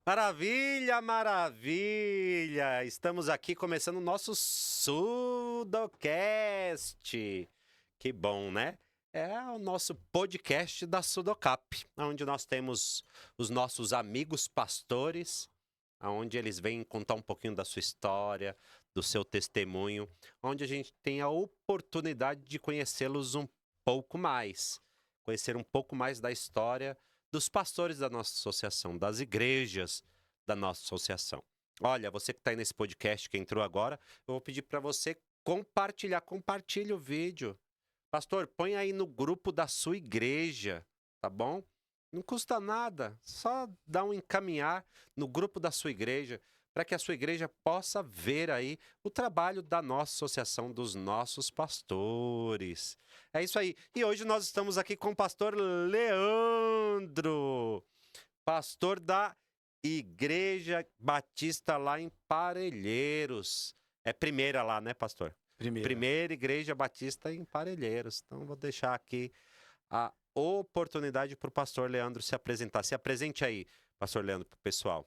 Maravilha, maravilha! Estamos aqui começando o nosso Sudocast. Que bom, né? É o nosso podcast da Sudocap, onde nós temos os nossos amigos pastores, onde eles vêm contar um pouquinho da sua história, do seu testemunho, onde a gente tem a oportunidade de conhecê-los um pouco mais, conhecer um pouco mais da história dos pastores da nossa associação, das igrejas da nossa associação. Olha, você que está aí nesse podcast, que entrou agora, eu vou pedir para você compartilhe o vídeo. Pastor, põe aí no grupo da sua igreja, tá bom? Não custa nada, só dá um encaminhar no grupo da sua igreja, para que a sua igreja possa ver aí o trabalho da nossa associação, dos nossos pastores. É isso aí. E hoje nós estamos aqui com o pastor Leandro, pastor da Igreja Batista lá em Parelheiros. É primeira lá, né, pastor? Primeira Igreja Batista em Parelheiros. Então, vou deixar aqui a oportunidade para o pastor Leandro se apresentar. Se apresente aí, pastor Leandro, para o pessoal.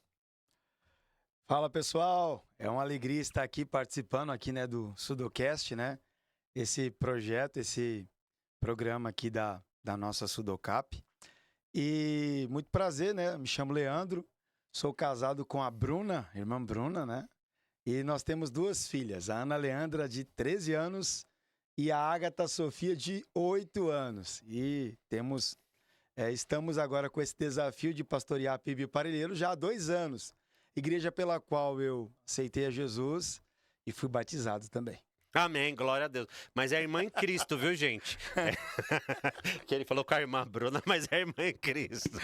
Fala, pessoal. É uma alegria estar aqui participando aqui, né, do Sudocast, né? Esse projeto, esse programa aqui da nossa Sudocap. E muito prazer, né? Me chamo Leandro, sou casado com a Bruna, irmã Bruna, né? E nós temos duas filhas, a Ana Leandra, de 13 anos, e a Ágata Sofia, de 8 anos. E estamos agora com esse desafio de pastorear a PIB Parelheiros já há 2 anos. Igreja pela qual eu aceitei a Jesus e fui batizado também. Amém, glória a Deus. Mas é a irmã em Cristo, viu, gente? Que ele falou com a irmã Bruna, mas é a irmã em Cristo.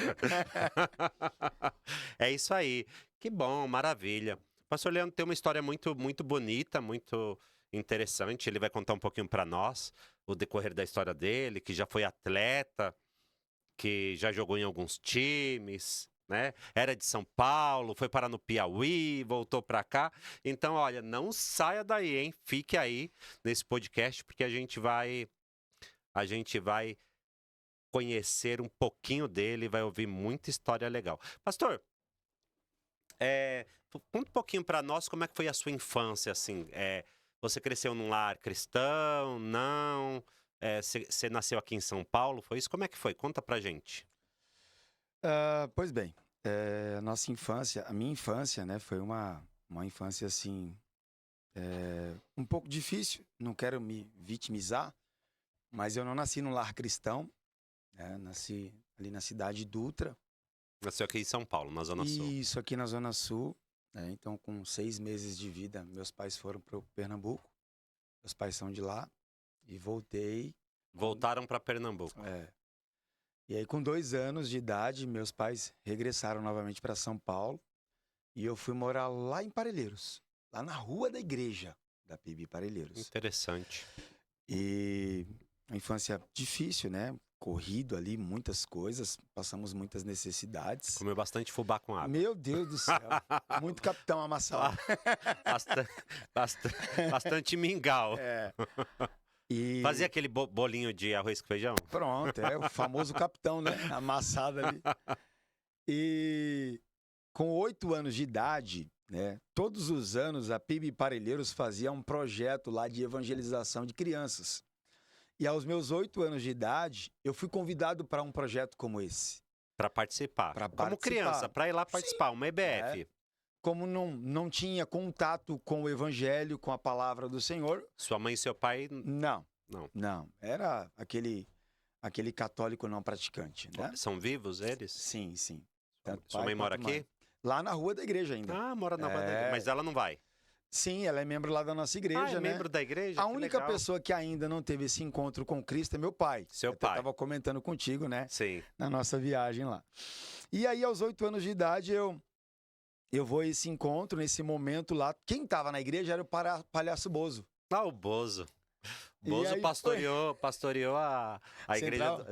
É isso aí. Que bom, maravilha. O pastor Leandro tem uma história muito, muito bonita, muito interessante. Ele vai contar um pouquinho para nós o decorrer da história dele, que já foi atleta, que já jogou em alguns times, né? Era de São Paulo, foi parar no Piauí, voltou para cá. Então, olha, não saia daí, hein? Fique aí nesse podcast, porque a gente vai conhecer um pouquinho dele, vai ouvir muita história legal. Pastor, conta um pouquinho para nós como é que foi a sua infância, assim. Você cresceu num lar cristão? Não? Você nasceu aqui em São Paulo? Foi isso? Como é que foi? Conta pra gente. Pois bem, a minha infância, né, foi uma infância, assim, um pouco difícil. Não quero me vitimizar, mas eu não nasci num lar cristão, né? Nasci ali na cidade de Dutra. Nasceu aqui em São Paulo, na Zona Sul. Isso, aqui na Zona Sul. Né? Então, com 6 meses de vida, meus pais foram para o Pernambuco. Meus pais são de lá. E voltei. Voltaram para Pernambuco. E aí, com 2 anos de idade, meus pais regressaram novamente para São Paulo. E eu fui morar lá em Parelheiros, lá na rua da igreja da PIB Parelheiros. Interessante. E uma infância difícil, né? Corrido ali, muitas coisas, passamos muitas necessidades. Comeu bastante fubá com água. Meu Deus do céu, muito capitão amassado. Bastante mingau. E... Fazia aquele bolinho de arroz com feijão? Pronto, o famoso capitão, né? Amassado ali. E com 8 anos de idade, né? Todos os anos a PIB Parelheiros fazia um projeto lá de evangelização de crianças. E aos meus 8 anos de idade, eu fui convidado para um projeto como esse. Para participar. Como criança, para ir lá participar, uma EBF. Como não tinha contato com o evangelho, com a palavra do Senhor. Sua mãe e seu pai? Não. Era aquele católico não praticante, né? São vivos eles? Sim. Sua mãe mora aqui? Lá na rua da igreja ainda. Ah, mora na rua da igreja. Mas ela não vai? Sim, ela é membro lá da nossa igreja, né? Membro da igreja? A única pessoa que ainda não teve esse encontro com Cristo é meu pai. Seu pai. Eu estava comentando contigo, né? Sim. Na nossa viagem lá. E aí, aos 8 anos de idade, eu vou a esse encontro, nesse momento lá. Quem estava na igreja era o palhaço Bozo. Ah, o Bozo. Bozo pastoreou a igreja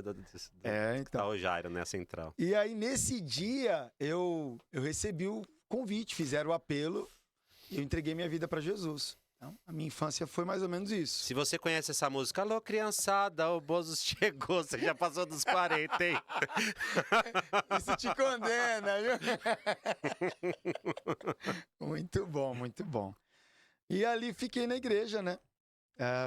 então. da Jairo, né? A central. E aí, nesse dia, eu recebi o convite, fizeram o apelo e eu entreguei minha vida para Jesus. Então, a minha infância foi mais ou menos isso. Se você conhece essa música, alô, criançada, o Bozo chegou, você já passou dos 40, hein? Isso te condena, viu? Muito bom, muito bom. E ali fiquei na igreja, né?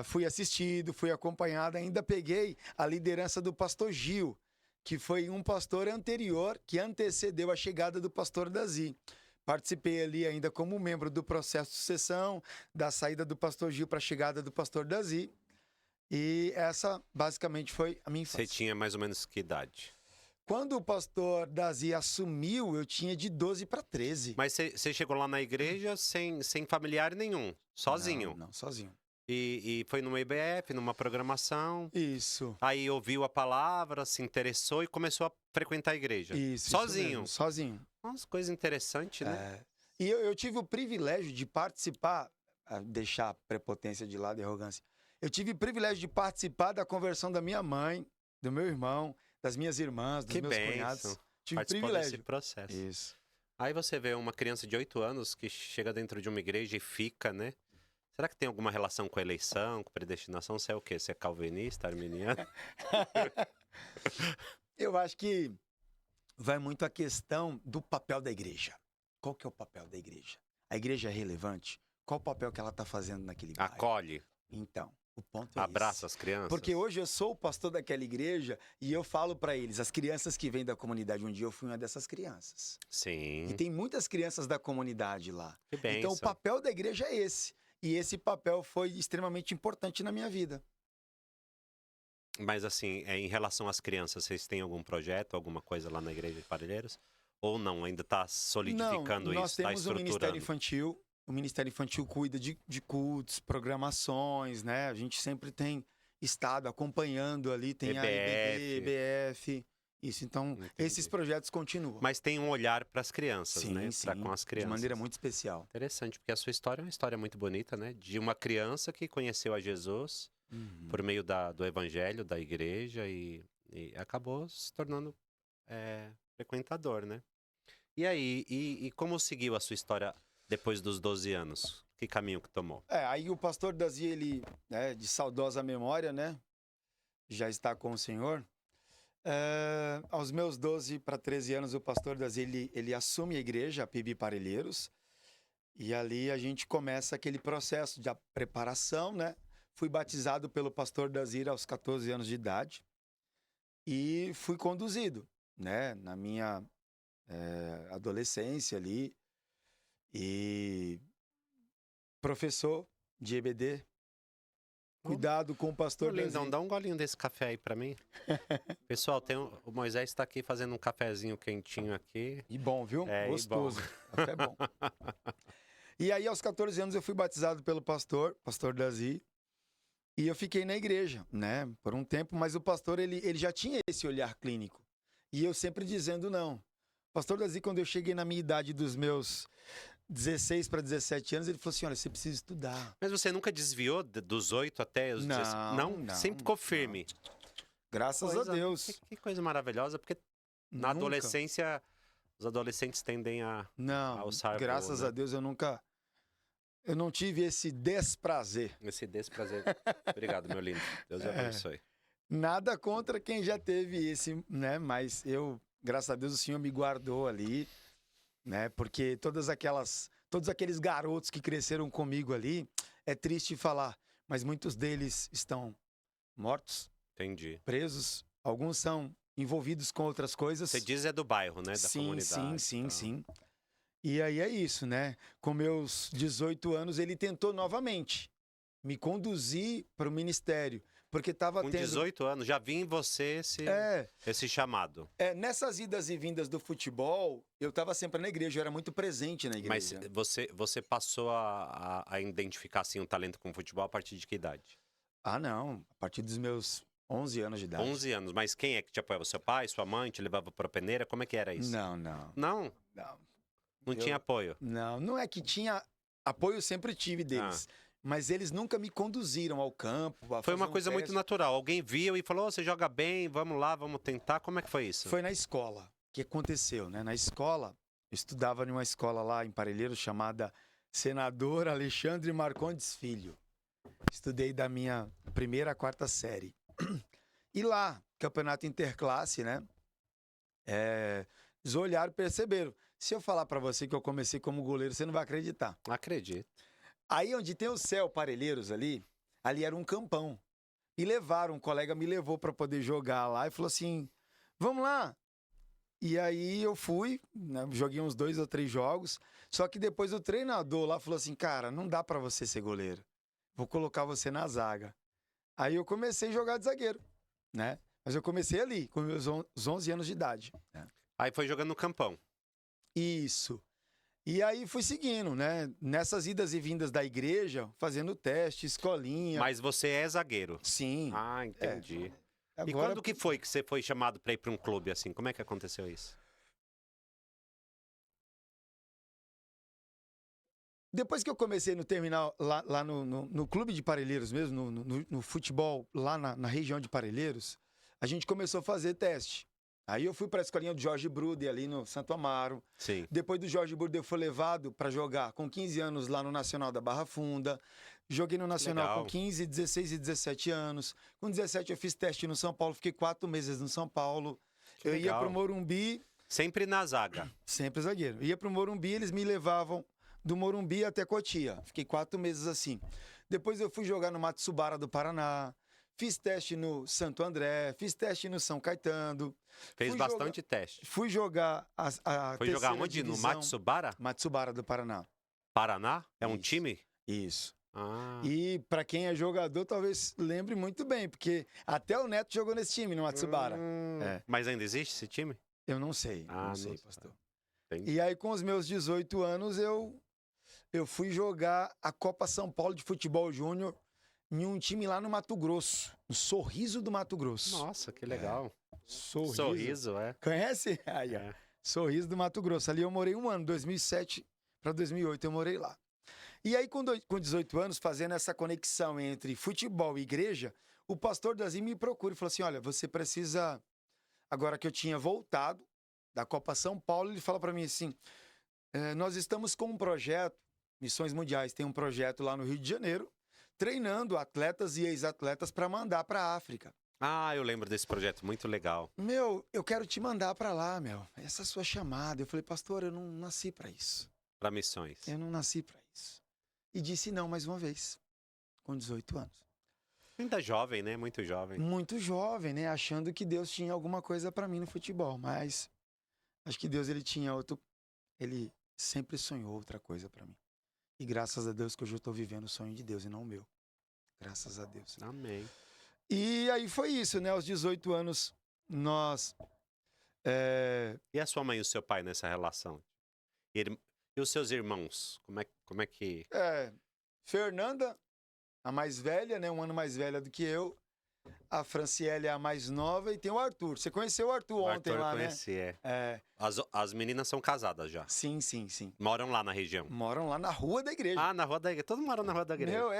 Fui assistido, fui acompanhado, ainda peguei a liderança do pastor Gil, que foi um pastor anterior que antecedeu a chegada do pastor Dazi. Participei ali ainda como membro do processo de sucessão, da saída do pastor Gil para a chegada do pastor Dazi. E essa basicamente foi a minha infância. Você tinha mais ou menos que idade? Quando o pastor Dazi assumiu, eu tinha de 12 para 13. Mas você chegou lá na igreja sem familiar nenhum, sozinho? Não, sozinho. E foi numa IBF, numa programação. Isso. Aí ouviu a palavra, se interessou e começou a frequentar a igreja. Isso Sozinho. mesmo, sozinho. Umas coisas interessantes, né? E eu tive o privilégio de participar, deixar a prepotência de lado e a arrogância. Eu tive o privilégio de participar da conversão da minha mãe, do meu irmão, das minhas irmãs, dos meus cunhados. Tive Participou privilégio. desse processo. Isso. Aí você vê uma criança de 8 anos que chega dentro de uma igreja e fica, né? Será que tem alguma relação com a eleição, com predestinação? Você é o quê? Você é calvinista, arminiano? Eu acho que vai muito a questão do papel da igreja. Qual que é o papel da igreja? A igreja é relevante? Qual o papel que ela está fazendo naquele bairro? Acolhe. Então, o ponto é Abraça esse. as crianças. Porque hoje eu sou o pastor daquela igreja e eu falo para eles, as crianças que vêm da comunidade, um dia eu fui uma dessas crianças. Sim. E tem muitas crianças da comunidade lá. Que bênção. Então o papel da igreja é esse. E esse papel foi extremamente importante na minha vida. Mas assim, em relação às crianças, vocês têm algum projeto, alguma coisa lá na igreja de Parelheiros? Ou não? Ainda está solidificando Nós isso? Está temos o Ministério estruturando? Infantil. O Ministério Infantil cuida de cultos, programações, né? A gente sempre tem estado acompanhando ali, tem a IBD, EBF. Isso, então, Entendi. esses projetos continuam. Mas tem um olhar para as crianças, Sim, né? sim, Para com as crianças. de maneira muito especial. Interessante, porque a sua história é uma história muito bonita, né? De uma criança que conheceu a Jesus por meio do evangelho, da igreja e acabou se tornando frequentador, né? E aí, e como seguiu a sua história depois dos 12 anos? Que caminho que tomou? Aí o pastor Dazi, ele, né, de saudosa memória, né? Já está com o Senhor. Aos meus 12 para 13 anos, o pastor Dazi, ele assume a igreja, a PIB Parelheiros. E ali a gente começa aquele processo de preparação, né? Fui batizado pelo pastor Dazir aos 14 anos de idade e fui conduzido, né? Na minha adolescência ali. E professor de EBD, cuidado com o pastor Dazir. Lindão, dá um golinho desse café aí pra mim. Pessoal, o Moisés está aqui fazendo um cafezinho quentinho aqui. E bom, viu? Gostoso. Bom. Café bom. E aí, aos 14 anos, eu fui batizado pelo pastor Dazi. E eu fiquei na igreja, né? Por um tempo, mas o pastor, ele já tinha esse olhar clínico. E eu sempre dizendo não. O pastor Dazi, quando eu cheguei na minha idade dos meus 16 para 17 anos, ele falou assim, olha, você precisa estudar. Mas você nunca desviou dos 8 até os 16? Não? Sempre ficou firme? Não. Graças a Deus. Que coisa maravilhosa, porque na adolescência, os adolescentes tendem a alçar voo, graças a Deus, eu não tive esse desprazer. Esse desprazer. Obrigado, meu lindo. Deus abençoe. Nada contra quem já teve esse, né? Mas graças a Deus, o Senhor me guardou ali, né? Porque todos aqueles garotos que cresceram comigo ali, é triste falar, mas muitos deles estão mortos. Entendi. Presos. Alguns são envolvidos com outras coisas. Você diz do bairro, né? Da comunidade. Sim. E aí é isso, né? Com meus 18 anos, ele tentou novamente me conduzir para o ministério. Porque estava tendo... Com 18 anos, já vi em você esse chamado. Nessas idas e vindas do futebol, eu estava sempre na igreja, eu era muito presente na igreja. Mas você passou a identificar, assim, um talento com futebol a partir de que idade? Não. A partir dos meus 11 anos de idade. 11 anos. Mas quem é que te apoiava? Seu pai, sua mãe, te levava para a peneira? Como é que era isso? Não. Não? Não tinha apoio? Não é que tinha... Apoio sempre tive deles. Mas eles nunca me conduziram ao campo. Foi uma coisa muito natural. Alguém viu e falou, você joga bem, vamos lá, vamos tentar. Como é que foi isso? Foi na escola que aconteceu, né? Na escola, eu estudava numa escola lá em Parelheiros chamada Senador Alexandre Marcondes Filho. Estudei da minha primeira à quarta série. E lá, campeonato interclasse, né? Eles olharam e perceberam. Se eu falar pra você que eu comecei como goleiro, você não vai acreditar. Acredito. Aí onde tem o Céu Parelheiros ali era um campão. Me levaram, um colega me levou pra poder jogar lá e falou assim, vamos lá. E aí eu fui, né, joguei uns 2 ou 3 jogos, só que depois o treinador lá falou assim, cara, não dá pra você ser goleiro, vou colocar você na zaga. Aí eu comecei a jogar de zagueiro, né? Mas eu comecei ali, com meus 11 anos de idade. Né? Aí foi jogando no campão. Isso. E aí fui seguindo, né? Nessas idas e vindas da igreja, fazendo teste, escolinha. Mas você é zagueiro. Sim. Ah, entendi. E Agora, quando que foi que você foi chamado pra ir pra um clube assim? Como é que aconteceu isso? depois que eu comecei no terminal, lá no clube de Parelheiros mesmo, no futebol, lá na região de Parelheiros, a gente começou a fazer teste. Aí eu fui para a escolinha do Jorge Bruder, ali no Santo Amaro. Sim. Depois do Jorge Bruder, eu fui levado para jogar com 15 anos lá no Nacional da Barra Funda. Joguei no Nacional Legal. com 15, 16 e 17 anos. Com 17 eu fiz teste no São Paulo, fiquei 4 meses no São Paulo. Que Eu ia legal. pro Morumbi, Sempre na zaga. sempre zagueiro. Ia pro Morumbi, eles me levavam do Morumbi até Cotia. Fiquei 4 meses assim. Depois eu fui jogar no Matsubara do Paraná. Fiz teste no Santo André, fiz teste no São Caetano. Fez Fui bastante teste. Fui jogar a Foi jogar terceira onde? No divisão. Matsubara? Matsubara do Paraná. Paraná? É um Isso. time? Isso. Ah. E pra quem é jogador, talvez lembre muito bem, porque até o Neto jogou nesse time, no Matsubara. É. Mas ainda existe esse time? Eu não sei, Ah, não sei, não pastor. Entendi. E aí, com os meus 18 anos, eu fui jogar a Copa São Paulo de Futebol Júnior em um time lá no Mato Grosso, no Sorriso do Mato Grosso. Nossa, que legal. Sorriso. É. Conhece? Aí, ó. É. Sorriso do Mato Grosso. Ali eu morei um ano, 2007 para 2008 eu morei lá. E aí, com 18 anos, fazendo essa conexão entre futebol e igreja, o pastor Dazi me procura e falou assim, olha, você precisa... Agora que eu tinha voltado da Copa São Paulo, ele fala para mim assim, nós estamos com um projeto, Missões Mundiais tem um projeto lá no Rio de Janeiro, treinando atletas e ex-atletas para mandar para a África. Ah, eu lembro desse projeto, muito legal. Meu, eu quero te mandar para lá, meu. Essa é a sua chamada. Eu falei, pastor, eu não nasci para isso. Para missões. Eu não nasci para isso. E disse não mais uma vez, com 18 anos. Ainda jovem, né? Muito jovem. Muito jovem, né? Achando que Deus tinha alguma coisa para mim no futebol. Mas acho que Deus, ele tinha outro... Ele sempre sonhou outra coisa para mim. E graças a Deus que hoje eu estou vivendo o sonho de Deus e não o meu. Graças a Deus. Amém. E aí foi isso, né? Aos 18 anos, nós... E a sua mãe e o seu pai nessa relação? E os seus irmãos? Como é que... Fernanda, a mais velha, né? Um ano mais velha do que eu. A Franciele é a mais nova e tem o Arthur. Você conheceu o Arthur ontem lá, conheci, né? As meninas são casadas já. Sim. Moram lá na região. Moram lá na rua da igreja. Ah, na rua da igreja. Todo mundo mora na rua da igreja. Meu,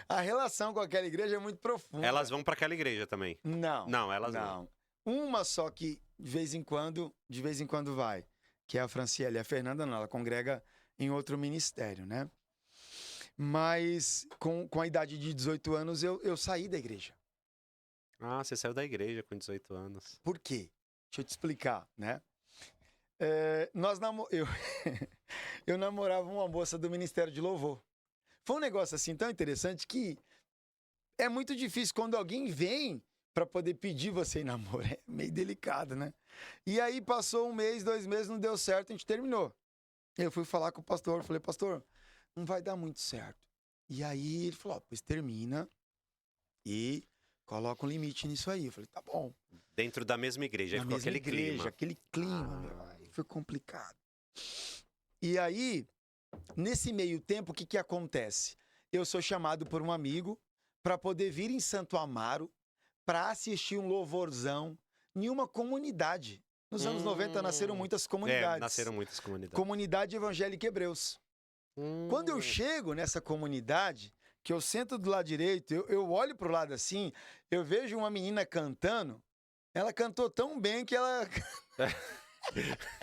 a relação com aquela igreja é muito profunda. Elas vão para aquela igreja também? Não. Não, elas não. Uma só que de vez em quando vai, que é a Franciele. A Fernanda não, ela congrega em outro ministério, né? Mas com a idade de 18 anos eu saí da igreja. Ah, você saiu da igreja com 18 anos. Por quê? Deixa eu te explicar, né? Eu namorava uma moça do Ministério de Louvor. Foi um negócio assim tão interessante que é muito difícil quando alguém vem para poder pedir você em namoro. É meio delicado, né? E aí passou 1 mês, 2 meses, não deu certo, a gente terminou. Eu fui falar com o pastor, falei, pastor, não vai dar muito certo. E aí ele falou, pois termina e coloca um limite nisso aí. Eu falei, tá bom. Dentro da mesma igreja, aí ficou aquele clima. Aquele clima, meu. Aí foi complicado. E aí, nesse meio tempo, o que acontece? Eu sou chamado por um amigo para poder vir em Santo Amaro para assistir um louvorzão em uma comunidade. Nos anos 90 nasceram muitas comunidades. Nasceram muitas comunidades. Comunidade Evangélica Hebreus. Quando eu chego nessa comunidade, que eu sento do lado direito, eu olho pro lado assim, eu vejo uma menina cantando. Ela cantou tão bem que ela...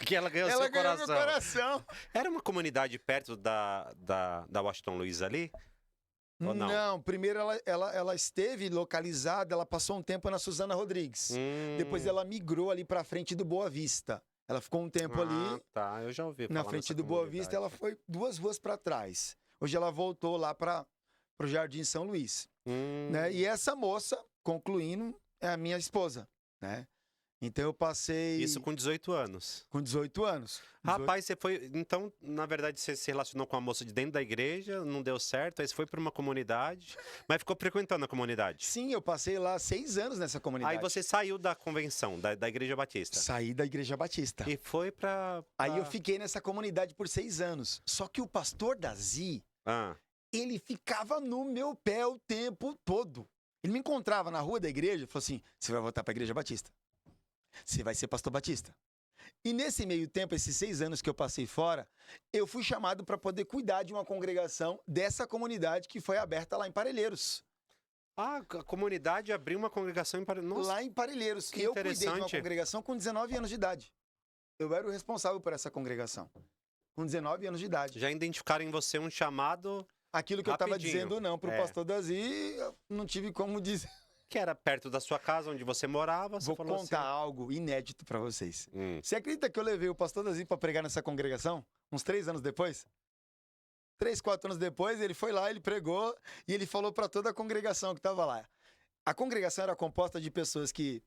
Que ela ganhou Ela seu ganhou meu coração. coração. Era uma comunidade perto da Washington Luiz ali? Ou não? Não, primeiro ela esteve localizada, ela passou um tempo na Suzana Rodrigues. Depois Hum. ela migrou ali pra frente do Boa Vista. Ela ficou um tempo ali Ah, tá. Eu já ouvi na falar frente nessa do Boa Vista, ela comunidade. foi 2 ruas para trás. Hoje ela voltou lá para o Jardim São Luís, né? E essa moça, concluindo, é a minha esposa, né? Então eu passei Isso com 18 anos. com 18 anos. Rapaz, você foi. Então, na verdade, você se relacionou com a moça de dentro da igreja, não deu certo, aí você foi para uma comunidade, mas ficou frequentando a comunidade. Sim, eu passei lá 6 anos nessa comunidade. Aí você saiu da convenção, da Igreja Batista. Saí da Igreja Batista. E foi pra. Aí eu fiquei nessa comunidade por 6 anos. Só que o pastor Dazi, Ah, ele ficava no meu pé o tempo todo. Ele me encontrava na rua da igreja e falou assim: você vai voltar para a Igreja Batista. Você vai ser pastor batista. E nesse meio tempo, esses 6 anos que eu passei fora, eu fui chamado para poder cuidar de uma congregação dessa comunidade que foi aberta lá em Parelheiros. a comunidade abriu uma congregação em Nossa, Lá em Parelheiros. que Eu cuidei de uma interessante. congregação com 19 anos de idade. Eu era o responsável por essa congregação. Com 19 anos de idade. já identificaram em você um chamado Aquilo que eu estava Rapidinho. dizendo não para o É. pastor Dazi, eu não tive como dizer. que era perto da sua casa, onde você morava. Você Vou falou contar assim. algo inédito para vocês. Hum. Você acredita que eu levei o pastor Dazi para pregar nessa congregação? Uns 3 anos depois? 3, 4 anos depois, ele foi lá, ele pregou e ele falou para toda a congregação que estava lá. A congregação era composta de pessoas que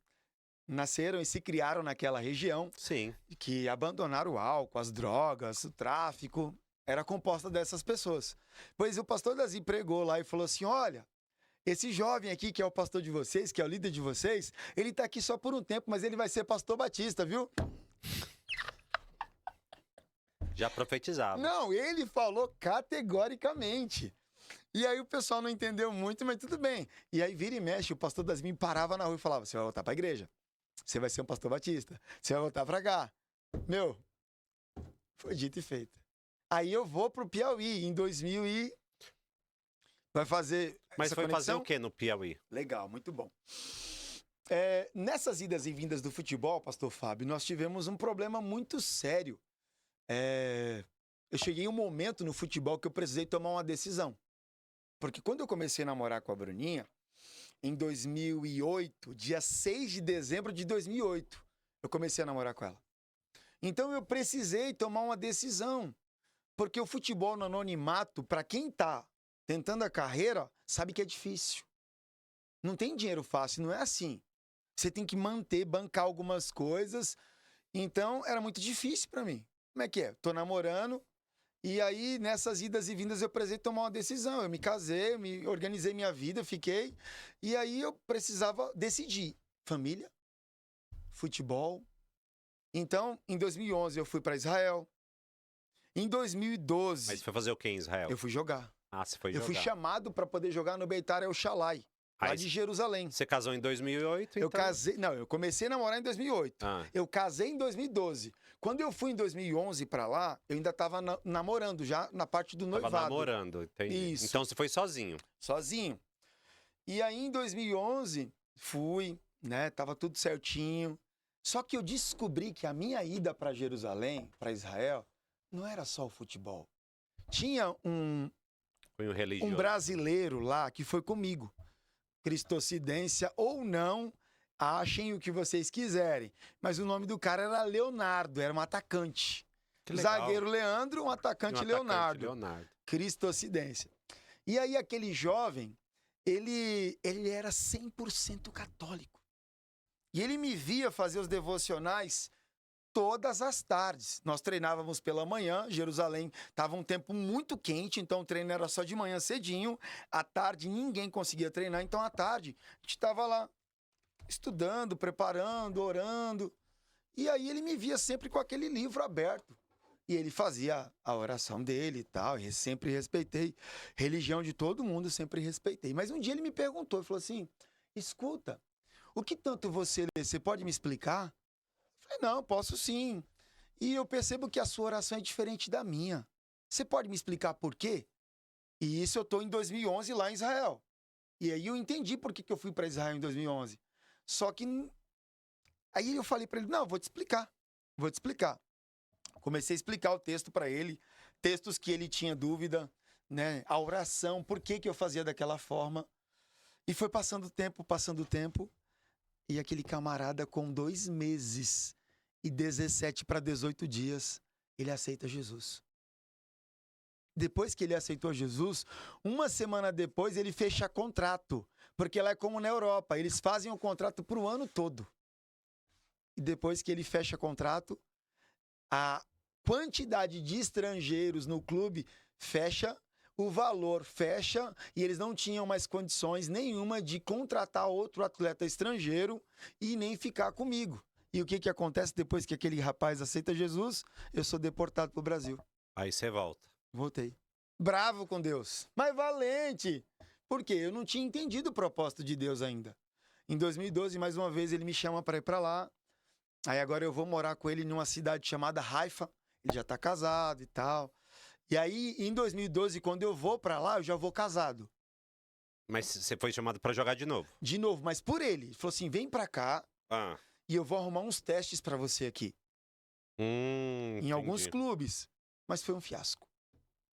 nasceram e se criaram naquela região, Sim. que abandonaram o álcool, as drogas, o tráfico. Era composta dessas pessoas. Pois o pastor Dazi pregou lá e falou assim: olha, esse jovem aqui, que é o pastor de vocês, que é o líder de vocês, ele está aqui só por um tempo, mas ele vai ser pastor batista, viu? Já profetizava. Não, ele falou categoricamente. E aí o pessoal não entendeu muito, mas tudo bem. E aí vira e mexe, o pastor das me parava na rua e falava: você vai voltar para a igreja, você vai ser um pastor batista, você vai voltar para cá. Meu, foi dito e feito. Aí eu vou pro Piauí em 2000 e... Vai fazer Mas essa foi fazer conexão? o que no Piauí? Legal, muito bom. Nessas idas e vindas do futebol, pastor Fábio, nós tivemos um problema muito sério. Eu cheguei em um momento no futebol que eu precisei tomar uma decisão. Porque quando eu comecei a namorar com a Bruninha, em 2008, dia 6 de dezembro de 2008, eu comecei a namorar com ela. Então eu precisei tomar uma decisão. Porque o futebol no anonimato, para quem tá tentando a carreira, sabe que é difícil. Não tem dinheiro fácil, não é assim. Você tem que manter, bancar algumas coisas. Então, era muito difícil para mim. Como é que é? Tô namorando, e aí, nessas idas e vindas, eu precisei tomar uma decisão. Eu me casei, me organizei minha vida, fiquei. E aí, eu precisava decidir. Família, futebol. Então, em 2011, eu fui para Israel. Em 2012, Mas foi fazer o que em Israel? eu fui jogar. Ah, você foi Eu jogar. fui chamado para poder jogar no Beitar El Shalai, lá Aí de Jerusalém. Você casou em 2008, Eu então? casei, não, eu comecei a namorar em 2008. Ah, Eu casei em 2012. Quando eu fui em 2011 para lá, eu ainda estava namorando já na parte do tava noivado, namorando, entendi. Isso. Então você foi sozinho. sozinho. E aí em 2011 fui, né, tava tudo certinho. Só que eu descobri que a minha ida para Jerusalém, para Israel, não era só o futebol. Tinha um Foi um religioso. brasileiro lá que foi comigo. Cristocidência ou não, achem o que vocês quiserem. Mas o nome do cara era Leonardo, era um atacante. Que legal. Zagueiro Leandro, um atacante, Um atacante, Leonardo. Leonardo. Cristocidência. E aí aquele jovem, ele era 100% católico. E ele me via fazer os devocionais todas as tardes. Nós treinávamos pela manhã, Jerusalém estava um tempo muito quente, então o treino era só de manhã cedinho. À tarde ninguém conseguia treinar, então à tarde a gente estava lá estudando, preparando, orando. E aí ele me via sempre com aquele livro aberto. E ele fazia a oração dele e tal, e sempre respeitei. Religião de todo mundo, sempre respeitei. Mas um dia ele me perguntou, ele falou assim: escuta, o que tanto você lê, você pode me explicar? Eu falei: não, posso sim. E eu percebo que a sua oração é diferente da minha. Você pode me explicar por quê? E isso eu estou em 2011 lá em Israel. E aí eu entendi por que eu fui para Israel em 2011. Só que aí eu falei para ele: não, vou te explicar. Vou te explicar. Comecei a explicar o texto para ele, textos que ele tinha dúvida, né? A oração, por que que eu fazia daquela forma. E foi passando o tempo, e aquele camarada com 2 meses e 17 para 18 dias, ele aceita Jesus. Depois que ele aceitou Jesus, uma semana depois ele fecha contrato, porque lá é como na Europa, eles fazem o contrato para o ano todo. E depois que ele fecha contrato, a quantidade de estrangeiros no clube fecha, o valor fecha, e eles não tinham mais condições nenhuma de contratar outro atleta estrangeiro e nem ficar comigo. E o que que acontece depois que aquele rapaz aceita Jesus? Eu sou deportado para o Brasil. Aí você volta. Voltei. Bravo com Deus, mas valente. Por quê? Eu não tinha entendido o propósito de Deus ainda. Em 2012, mais uma vez, ele me chama para ir para lá. Aí agora eu vou morar com ele numa cidade chamada Haifa. Ele já está casado e tal. E aí, em 2012, quando eu vou para lá, eu já vou casado. Mas você foi chamado para jogar de novo? De novo, mas por ele. Ele falou assim, vem para cá e eu vou arrumar uns testes para você aqui. Em alguns clubes. Mas foi um fiasco.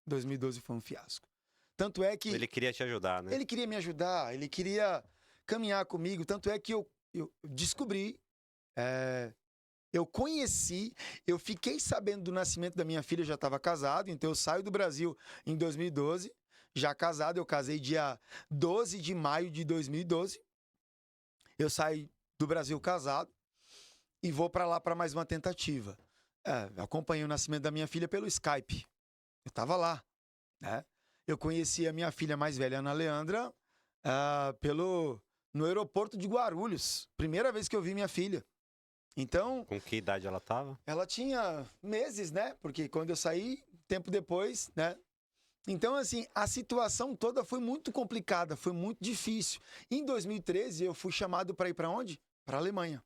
2012 foi um fiasco. Tanto é que... Ele queria te ajudar, né? Ele queria me ajudar, ele queria caminhar comigo. Tanto é que eu descobri, eu conheci, eu fiquei sabendo do nascimento da minha filha, eu já estava casado, então eu saio do Brasil em 2012, já casado, eu casei dia 12 de maio de 2012. Eu saio do Brasil casado e vou para lá para mais uma tentativa. Acompanhei o nascimento da minha filha pelo Skype. Eu estava lá, né? Eu conheci a minha filha mais velha, Ana Leandra, no aeroporto de Guarulhos. Primeira vez que eu vi minha filha. Então... Com que idade ela estava? Ela tinha meses, né? Porque quando eu saí, tempo depois, né? Então, assim, a situação toda foi muito complicada, foi muito difícil. Em 2013, eu fui chamado para ir para onde? Para a Alemanha.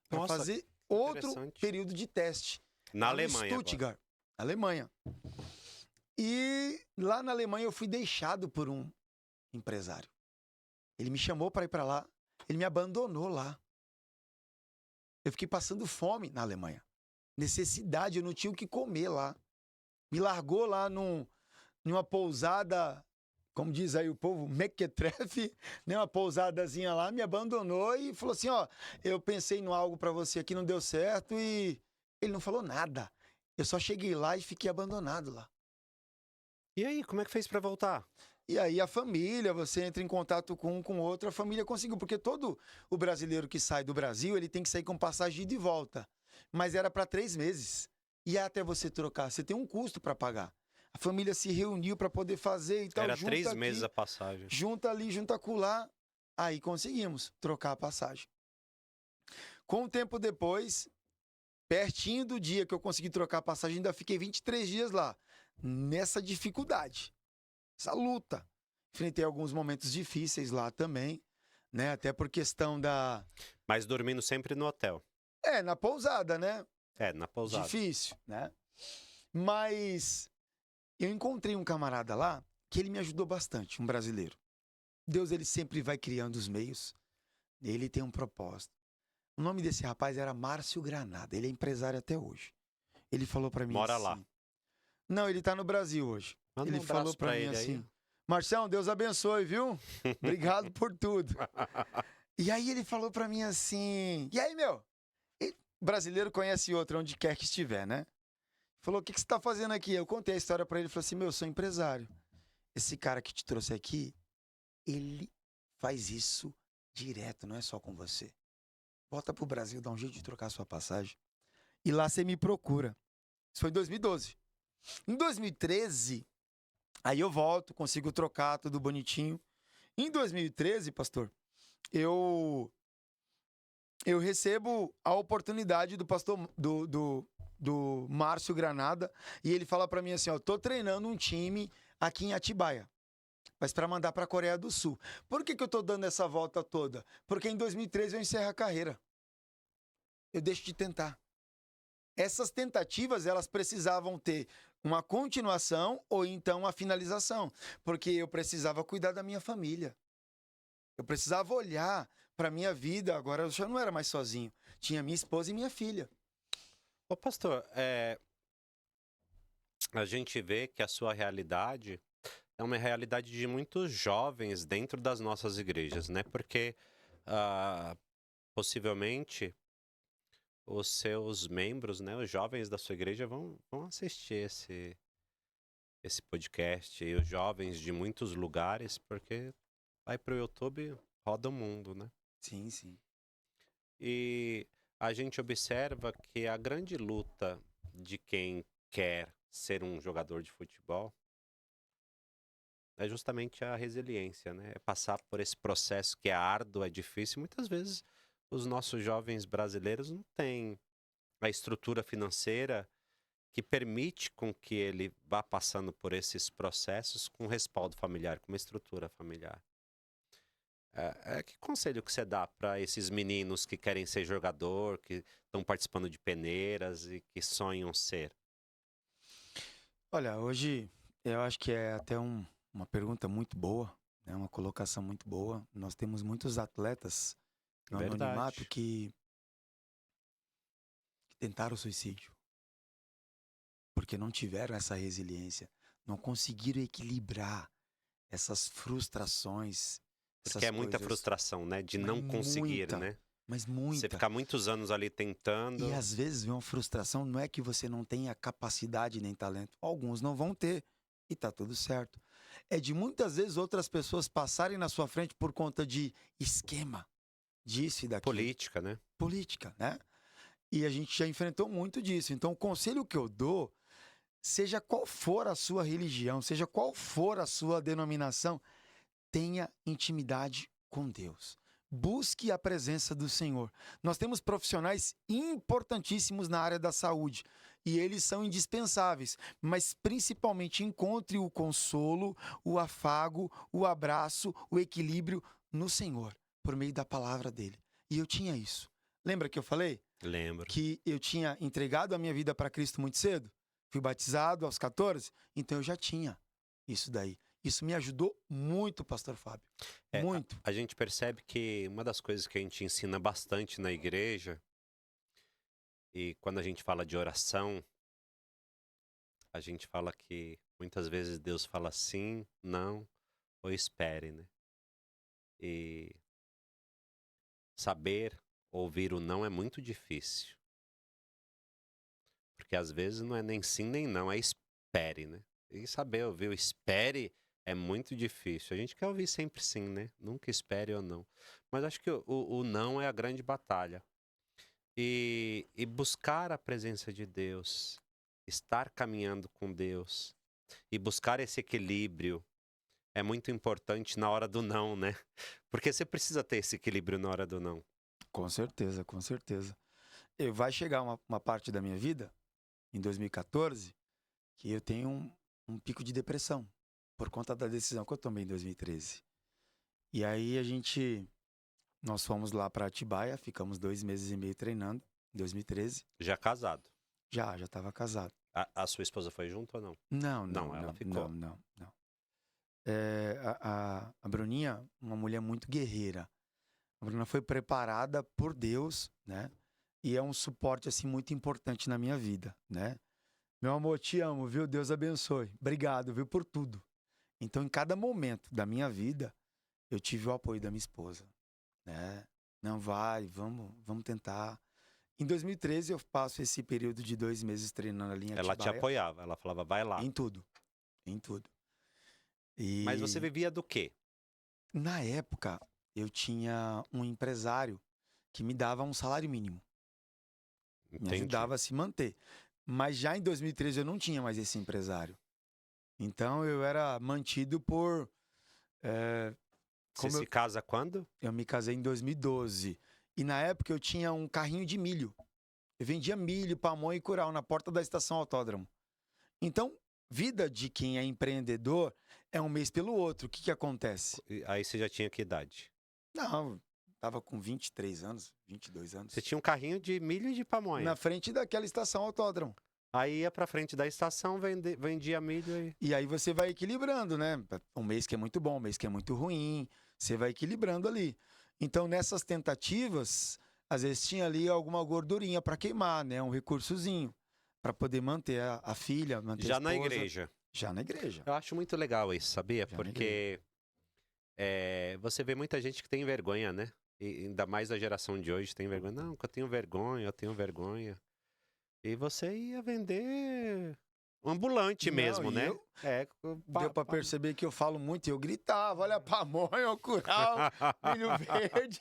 Para fazer outro período de teste. Na Alemanha. Stuttgart, Alemanha. E lá na Alemanha eu fui deixado por um empresário. Ele me chamou para ir para lá, ele me abandonou lá. Eu fiquei passando fome na Alemanha. Necessidade, eu não tinha o que comer lá. Me largou lá numa pousada, como diz aí o povo, mequetrefe, né? Uma pousadazinha lá, me abandonou e falou assim, ó, eu pensei em algo para você aqui, não deu certo, e ele não falou nada. Eu só cheguei lá e fiquei abandonado lá. E aí, como é que fez para voltar? E aí a família, você entra em contato com um com outro, a família conseguiu, porque todo o brasileiro que sai do Brasil, ele tem que sair com passagem de volta. Mas era para 3 meses. E até você trocar, você tem um custo para pagar. A família se reuniu para poder fazer e tal. Era 3 meses a passagem. Junta ali, junta acolá. Aí conseguimos trocar a passagem. Com um tempo depois, pertinho do dia que eu consegui trocar a passagem, ainda fiquei 23 dias lá. Nessa dificuldade, essa luta. Enfrentei alguns momentos difíceis lá também, né? Até por questão da... Mas dormindo sempre no hotel. Na pousada, né? Na pousada. Difícil, né? Mas eu encontrei um camarada lá que ele me ajudou bastante, um brasileiro. Deus, ele sempre vai criando os meios. Ele tem um propósito. O nome desse rapaz era Márcio Granada. Ele é empresário até hoje. Ele falou pra mim Mora assim... lá. Não, ele tá no Brasil hoje. Manda Ele falou pra mim assim... Aí. Marcião, Deus abençoe, viu? Obrigado por tudo. E aí ele falou pra mim assim... E aí, meu? E brasileiro conhece outro, onde quer que estiver, né? Falou, o que você tá fazendo aqui? Eu contei a história pra ele. Ele falou assim, meu, eu sou empresário. Esse cara que te trouxe aqui, ele faz isso direto, não é só com você. Volta pro Brasil, dá um jeito de trocar sua passagem. E lá você me procura. Isso foi em 2012. Em 2013, aí eu volto, consigo trocar tudo bonitinho. Em 2013, pastor, eu recebo a oportunidade do pastor do Márcio Granada, e ele fala pra mim assim, ó, tô treinando um time aqui em Atibaia, mas para mandar para a Coreia do Sul. Por que eu tô dando essa volta toda? Porque em 2013 eu encerro a carreira. Eu deixo de tentar. Essas tentativas, elas precisavam ter uma continuação ou então a finalização, porque eu precisava cuidar da minha família. Eu precisava olhar para minha vida, agora eu já não era mais sozinho. Tinha minha esposa e minha filha. Ô, pastor, a gente vê que a sua realidade é uma realidade de muitos jovens dentro das nossas igrejas, né? Porque ah, possivelmente os seus membros, né, os jovens da sua igreja vão assistir esse podcast, e os jovens de muitos lugares, porque vai para o YouTube, roda o mundo, né? Sim, sim. E a gente observa que a grande luta de quem quer ser um jogador de futebol é justamente a resiliência, né? É passar por esse processo que é árduo, é difícil. Muitas vezes os nossos jovens brasileiros não têm a estrutura financeira que permite com que ele vá passando por esses processos com respaldo familiar, com uma estrutura familiar. Que conselho que você dá para esses meninos que querem ser jogador, que estão participando de peneiras e que sonham ser? Olha, hoje eu acho que é até uma pergunta muito boa, né? Uma colocação muito boa. Nós temos muitos atletas no anonimato Verdade. que tentaram suicídio, porque não tiveram essa resiliência, não conseguiram equilibrar essas frustrações, Porque essas é muita coisas, frustração, né? De mas não conseguir, muita, né? mas Você muita. ficar muitos anos ali E tentando. às vezes vem uma frustração, não é que você não tenha capacidade nem talento. Alguns não vão ter e tá tudo certo. É de muitas vezes outras pessoas passarem na sua frente por conta de esquema, disso e daquilo. Política, né? Política, né? E a gente já enfrentou muito disso. Então, o conselho que eu dou, seja qual for a sua religião, seja qual for a sua denominação, tenha intimidade com Deus. Busque a presença do Senhor. Nós temos profissionais importantíssimos na área da saúde e eles são indispensáveis, mas principalmente encontre o consolo, o afago, o abraço, o equilíbrio no Senhor, por meio da palavra dele. E eu tinha isso. Lembra que eu falei Lembro. que eu tinha entregado a minha vida para Cristo muito cedo? Fui batizado aos 14, então eu já tinha isso daí. Isso me ajudou muito, pastor Fábio. Muito. A gente percebe que uma das coisas que a gente ensina bastante na igreja, e quando a gente fala de oração, a gente fala que muitas vezes Deus fala sim, não ou espere, né? E saber ouvir o não é muito difícil. Porque às vezes não é nem sim nem não, é espere, né? E saber ouvir o espere é muito difícil. A gente quer ouvir sempre sim, né? Nunca espere ou não. Mas acho que o não é a grande batalha. E buscar a presença de Deus, estar caminhando com Deus e buscar esse equilíbrio é muito importante na hora do não, né? Porque você precisa ter esse equilíbrio na hora do não. Com certeza, com certeza. E vai chegar uma parte da minha vida, em 2014, que eu tenho um pico de depressão, por conta da decisão que eu tomei em 2013. E aí nós fomos lá para Atibaia, ficamos 2 meses e meio treinando, em 2013. Já casado. Já estava casado. A sua esposa foi junto ou não? Não, Não, não, ela não, ficou. não, não, não. A Bruninha, uma mulher muito guerreira. A Bruna foi preparada por Deus, né? E é um suporte, assim, muito importante na minha vida, né? Meu amor, te amo, viu? Deus abençoe. Obrigado, viu, por tudo. Então, em cada momento da minha vida, eu tive o apoio da minha esposa, né? Não vai, vamos tentar. Em 2013, eu passo esse período de 2 meses treinando ali em Ela te Atibaia. apoiava, ela falava, vai lá. Em tudo, em tudo. Mas você E vivia do quê? na época, eu tinha um empresário que me dava um salário mínimo. Me Entendi. ajudava a se manter. Mas já em 2013 eu não tinha mais esse empresário. Então eu era mantido por. Você se casa quando? Eu me casei em 2012. E na época eu tinha um carrinho de milho. Eu vendia milho, pamonha e curau na porta da estação autódromo. Então, vida de quem é empreendedor é um mês pelo outro. O que acontece? Aí você já tinha que idade? Não, tava com 23 anos, 22 anos. Você tinha um carrinho de milho e de pamonha. Na frente daquela estação autódromo. Aí ia pra frente da estação, vendia milho e... E aí você vai equilibrando, né? Um mês que é muito bom, um mês que é muito ruim. Você vai equilibrando ali. Então, nessas tentativas, às vezes tinha ali alguma gordurinha para queimar, né? Um recursozinho para poder manter a filha, manter a Já na esposa. igreja. Já na igreja. Eu acho muito legal isso, sabia? Já na Porque você vê muita gente que tem vergonha, né? E ainda mais a geração de hoje tem vergonha. Não, que eu tenho vergonha, eu tenho vergonha. E você ia vender ambulante Não, mesmo, e né? eu- Deu para Pá. perceber que eu falo muito e eu gritava, olha a pamonha, o curral, milho verde.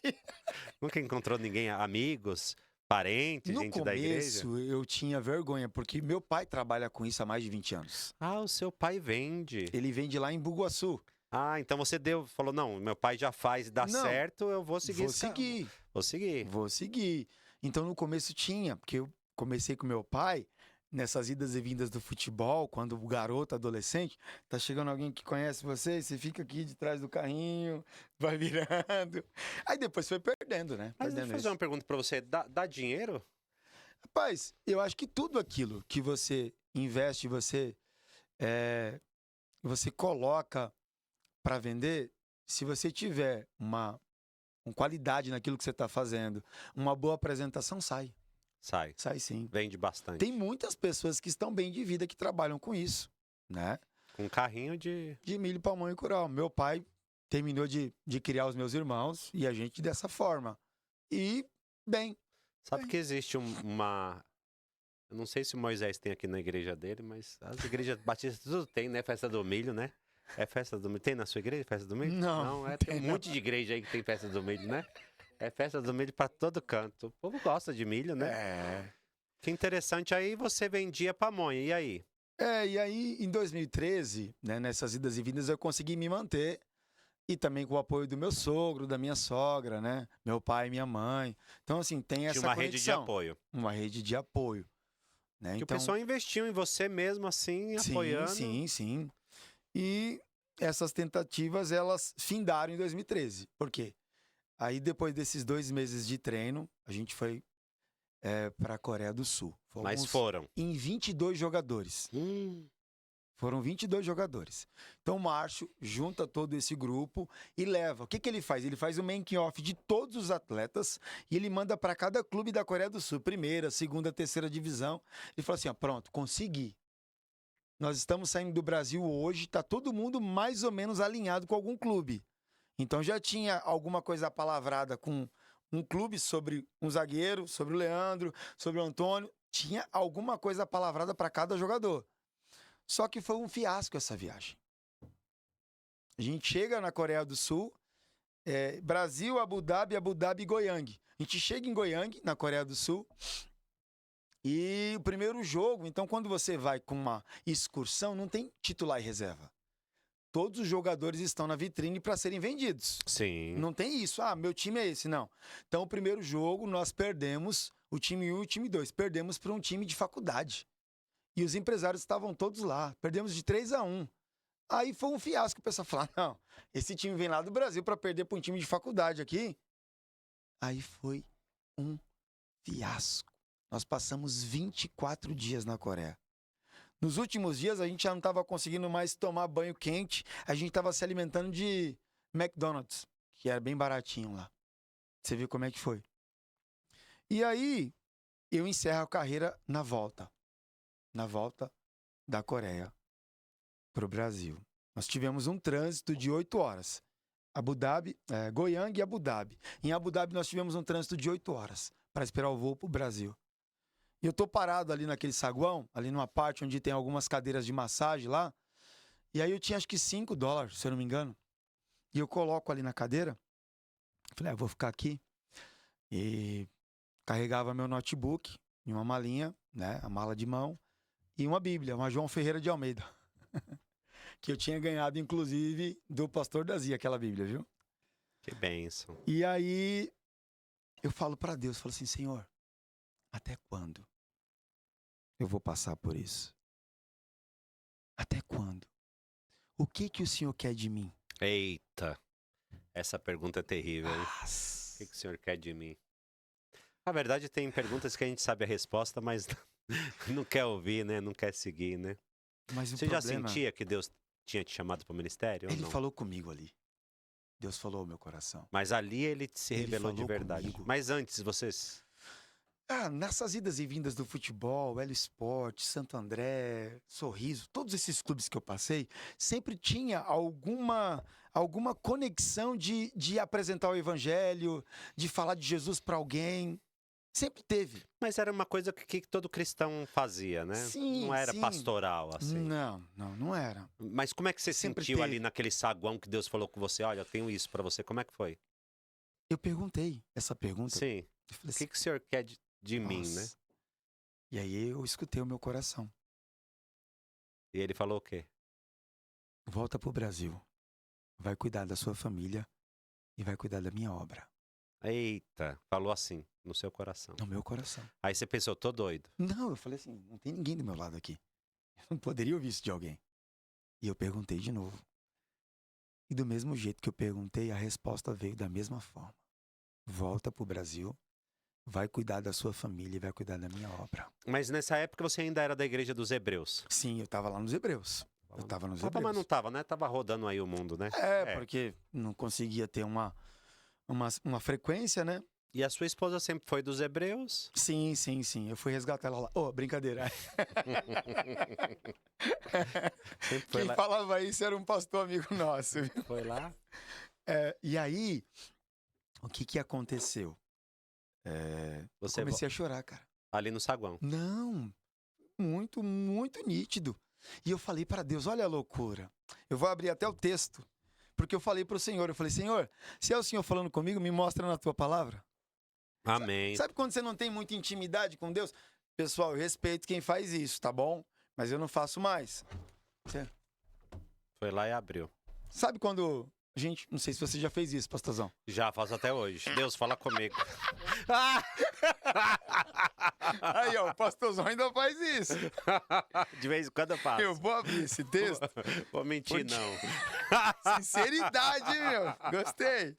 Nunca encontrou ninguém, amigos, parentes, No gente da igreja? começo eu tinha vergonha, porque meu pai trabalha com isso há mais de 20 anos. Ah, o seu pai vende. Ele vende lá em Bugaçu. Ah, então você falou, não, meu pai já faz e dá Não, certo, eu vou seguir vou esse cara. seguir, Vou seguir. vou seguir. Então no começo tinha, porque eu comecei com meu pai, nessas idas e vindas do futebol, quando o garoto, adolescente, tá chegando alguém que conhece você fica aqui de trás do carrinho, vai virando. Aí depois foi perdendo, né? Mas deixa eu Perdendo fazer isso. uma pergunta pra você. Dá dinheiro? Rapaz, eu acho que tudo aquilo que você investe, você coloca para vender, se você tiver uma qualidade naquilo que você está fazendo, uma boa apresentação, sai. Sai. Sai sim. Vende bastante. Tem muitas pessoas que estão bem de vida que trabalham com isso, né? Com um carrinho de... De milho, pamonha e curau. Meu pai terminou de criar os meus irmãos e a gente dessa forma. E, bem, Sabe que existe uma... Eu não sei se o Moisés tem aqui na igreja dele, mas as igrejas batistas tudo tem, né? Festa do milho, né? É festa do milho. Tem na sua igreja festa do milho? Não, Tem um monte de igreja aí que tem festa do milho, né? É festa do milho pra todo canto. O povo gosta de milho, né? é. Que interessante. Aí você vendia pamonha. E aí? E aí, em 2013, né, nessas idas e vindas, eu consegui me manter. E também com o apoio do meu sogro, da minha sogra, né? Meu pai e minha mãe. Então, assim, tem Tinha essa uma rede de conexão. apoio. Uma rede de apoio. Né? Que Então, o pessoal investiu em você mesmo, assim, apoiando. sim. E essas tentativas, elas findaram em 2013. Por quê? Aí, depois desses 2 meses de treino, a gente foi para a Coreia do Sul. Mas foram. Em 22 jogadores. Foram 22 jogadores. Então o Márcio junta todo esse grupo e leva. O que ele faz? Ele faz o making-off de todos os atletas e ele manda para cada clube da Coreia do Sul. Primeira, segunda, terceira divisão. Ele fala assim, ó, pronto, consegui. Nós estamos saindo do Brasil hoje, está todo mundo mais ou menos alinhado com algum clube. Então já tinha alguma coisa palavrada com um clube sobre um zagueiro, sobre o Leandro, sobre o Antônio. Tinha alguma coisa palavrada para cada jogador. Só que foi um fiasco essa viagem. A gente chega na Coreia do Sul, Brasil, Abu Dhabi e Goiang. A gente chega em Goiang, na Coreia do Sul, e o primeiro jogo, então quando você vai com uma excursão, não tem titular e reserva. Todos os jogadores estão na vitrine para serem vendidos. Sim. Não tem isso, meu time é esse, não. Então o primeiro jogo nós perdemos, o time 1 e o time 2, perdemos para um time de faculdade. E os empresários estavam todos lá. Perdemos de 3-1. Aí foi um fiasco. O pessoal falou, não, esse time vem lá do Brasil para perder para um time de faculdade aqui. Aí foi um fiasco. Nós passamos 24 dias na Coreia. Nos últimos dias, a gente já não estava conseguindo mais tomar banho quente. A gente estava se alimentando de McDonald's, que era bem baratinho lá. Você viu como é que foi. E aí, eu encerro a carreira na volta da Coreia para o Brasil. Nós tivemos um trânsito de 8 horas. Goiang e Abu Dhabi. Em Abu Dhabi nós tivemos um trânsito de 8 horas para esperar o voo para o Brasil. E eu tô parado ali naquele saguão, ali numa parte onde tem algumas cadeiras de massagem lá. E aí eu tinha acho que $5, se eu não me engano. E eu coloco ali na cadeira. Falei, vou ficar aqui. E carregava meu notebook em uma malinha, né, a mala de mão. E uma Bíblia, uma João Ferreira de Almeida. Que eu tinha ganhado, inclusive, do pastor Dazi, aquela Bíblia, viu? Que bênção. E aí, eu falo para Deus, falo assim, Senhor, até quando eu vou passar por isso? Até quando? O que o Senhor quer de mim? Eita, essa pergunta é terrível, hein? O que o senhor quer de mim? Na verdade, tem perguntas que a gente sabe a resposta, mas não quer ouvir, né? Não quer seguir, né? Mas Você já sentia que Deus tinha te chamado para o ministério ou Ele não? falou comigo ali. Deus falou ao meu coração. Mas ali ele se Ele revelou de falou verdade. comigo. Mas antes, vocês... Nessas idas e vindas do futebol, Hélio Sport, Santo André, Sorriso, todos esses clubes que eu passei, sempre tinha alguma conexão de apresentar o evangelho, de falar de Jesus para alguém. Sempre teve. Mas era uma coisa que todo cristão fazia, né? Sim, Não era sim. pastoral, assim. Não era. Mas como é que você Sempre sentiu teve. ali naquele saguão que Deus falou com você? Olha, eu tenho isso pra você. Como é que foi? Eu perguntei essa pergunta. Sim. Eu falei O que o senhor quer de mim, né? nossa. E aí eu escutei o meu coração. E ele falou o quê? Volta pro Brasil. Vai cuidar da sua família e vai cuidar da minha obra. Eita, falou assim, no seu coração. No meu coração. Aí você pensou, tô doido. Não, eu falei assim, não tem ninguém do meu lado aqui. Eu não poderia ouvir isso de alguém. E eu perguntei de novo. E do mesmo jeito que eu perguntei, a resposta veio da mesma forma. Volta pro Brasil, vai cuidar da sua família e vai cuidar da minha obra. Mas nessa época você ainda era da igreja dos Hebreus. Sim, eu estava lá nos Hebreus. Eu estava nos Tava, Hebreus. mas não tava, né? Tava rodando aí o mundo, né? Porque não conseguia ter uma frequência, né? E a sua esposa sempre foi dos Hebreus? Sim. Eu fui resgatar ela lá. Ô, brincadeira. Sempre foi Quem lá. falava isso era um pastor amigo nosso. Foi lá? E aí, o que aconteceu? Você Comecei a chorar, cara. ali no saguão. Não, muito, muito nítido. E eu falei para Deus, olha a loucura. Eu vou abrir até o texto. Porque eu falei para o Senhor, Senhor, se é o Senhor falando comigo, me mostra na tua palavra. Amém. Sabe quando você não tem muita intimidade com Deus? Pessoal, eu respeito quem faz isso, tá bom? Mas eu não faço mais. Foi lá e abriu. Sabe quando... Gente, não sei se você já fez isso, pastorzão. Já faço até hoje. Deus, fala comigo. Aí, ó, o pastorzão ainda faz isso. De vez em quando eu faço. Eu vou abrir esse texto. Vou mentir, não. Sinceridade, meu. Gostei.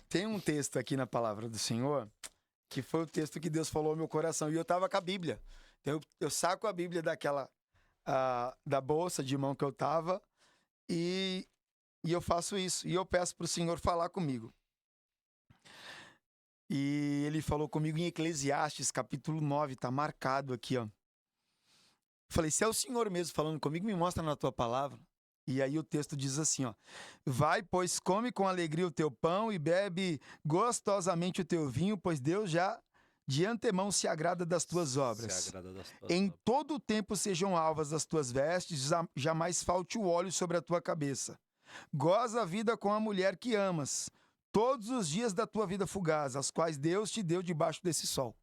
Tem um texto aqui na palavra do Senhor que foi o texto que Deus falou ao meu coração. E eu tava com a Bíblia. Então, eu saco a Bíblia da bolsa de mão que eu tava e eu faço isso. E eu peço pro Senhor falar comigo. E ele falou comigo em Eclesiastes, capítulo 9, tá marcado aqui, ó. Falei, se é o Senhor mesmo falando comigo, me mostra na tua palavra. E aí o texto diz assim, ó. Vai, pois come com alegria o teu pão e bebe gostosamente o teu vinho, pois Deus já de antemão se agrada das tuas obras. Em todo o tempo sejam alvas as tuas vestes, jamais falte o óleo sobre a tua cabeça. Goza a vida com a mulher que amas, todos os dias da tua vida fugaz, as quais Deus te deu debaixo desse sol.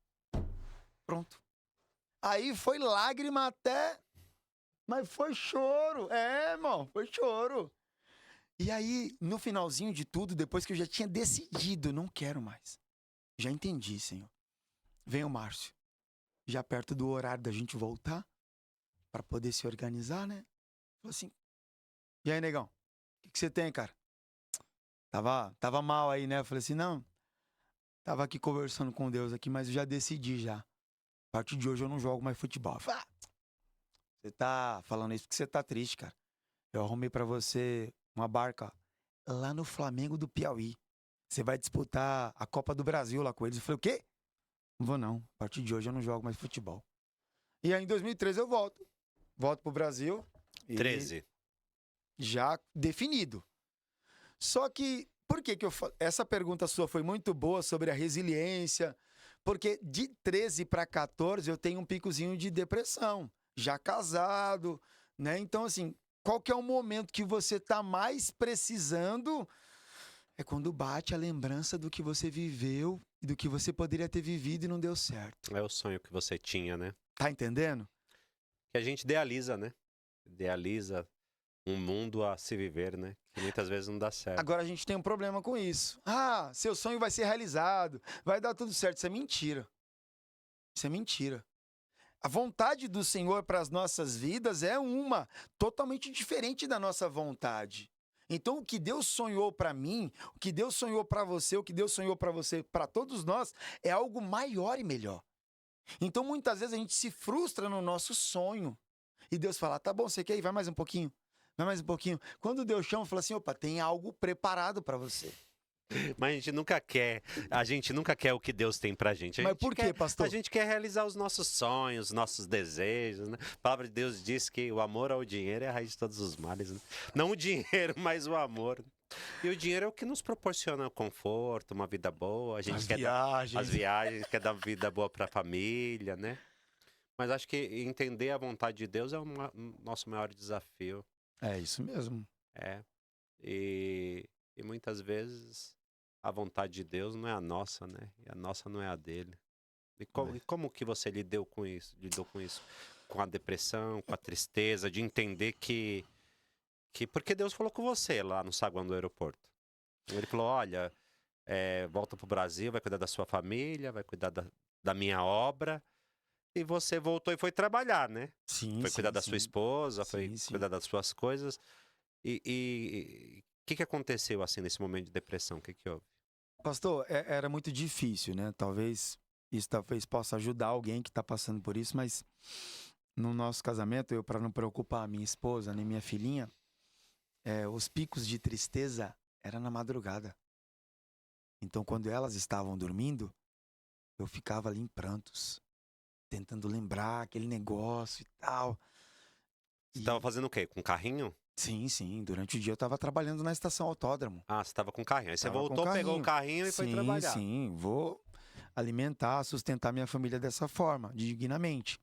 Pronto. Aí foi lágrima até... Mas foi choro. Irmão, foi choro. E aí, no finalzinho de tudo, depois que eu já tinha decidido, não quero mais. Já entendi, Senhor. Vem o Márcio. Já perto do horário da gente voltar, para poder se organizar, né? Falou assim, e aí, negão? O que você tem, cara? Tava mal aí, né? Eu falei assim, não. Tava aqui conversando com Deus aqui, mas eu já decidi já. A partir de hoje eu não jogo mais futebol. Eu falei, você tá falando isso porque você tá triste, cara. Eu arrumei pra você uma barca lá no Flamengo do Piauí. Você vai disputar a Copa do Brasil lá com eles. Eu falei, o quê? Não vou não. A partir de hoje eu não jogo mais futebol. E aí em 2013 eu volto. Volto pro Brasil. 13. Já definido. Só que, por que eu falo? Essa pergunta sua foi muito boa sobre a resiliência. Porque de 13 para 14 eu tenho um picozinho de depressão. Já casado, né? Então, assim, qual que é o momento que você tá mais precisando? É quando bate a lembrança do que você viveu e do que você poderia ter vivido e não deu certo. É o sonho que você tinha, né? Tá entendendo? Que a gente idealiza, né? Idealiza um mundo a se viver, né? Que muitas vezes não dá certo. Agora a gente tem um problema com isso. Seu sonho vai ser realizado, vai dar tudo certo. Isso é mentira. Isso é mentira. A vontade do Senhor para as nossas vidas é uma totalmente diferente da nossa vontade. Então, o que Deus sonhou para mim, o que Deus sonhou para você, o que Deus sonhou para você, para todos nós, é algo maior e melhor. Então, muitas vezes a gente se frustra no nosso sonho. E Deus fala, tá bom, você quer ir? Vai mais um pouquinho. Vai mais um pouquinho. Quando Deus chama, fala assim, opa, tem algo preparado para você. Mas a gente nunca quer o que Deus tem pra gente. Mas por quê, pastor? A gente quer realizar os nossos sonhos, os nossos desejos, né? A palavra de Deus diz que o amor ao dinheiro é a raiz de todos os males, né? Não o dinheiro, mas o amor. E o dinheiro é o que nos proporciona conforto, uma vida boa. A gente As quer viagens. as viagens, quer dar vida boa pra família, né? Mas acho que entender a vontade de Deus é o nosso maior desafio. É isso mesmo. É. E muitas vezes a vontade de Deus não é a nossa, né? E a nossa não é a dele. E como que você lidou com isso? Com a depressão, com a tristeza, de entender que porque Deus falou com você lá no saguão do aeroporto. Ele falou, olha, volta pro Brasil, vai cuidar da sua família, vai cuidar da minha obra. E você voltou e foi trabalhar, né? Sim, Foi sim, cuidar da sim. sua esposa, foi Sim, sim. cuidar das suas coisas. E o que aconteceu assim nesse momento de depressão? O que houve? Pastor, era muito difícil, né? Talvez isso possa ajudar alguém que está passando por isso, mas no nosso casamento, para não preocupar a minha esposa nem minha filhinha, os picos de tristeza eram na madrugada. Então, quando elas estavam dormindo, eu ficava ali em prantos, tentando lembrar aquele negócio e tal. Você estava fazendo o quê? Com carrinho? Sim, sim. Durante o dia eu estava trabalhando na estação autódromo. Ah, você estava com carrinho. Aí você Tava com voltou, pegou o carrinho. carrinho e foi trabalhar. Sim, vou alimentar, sustentar minha família dessa forma, dignamente.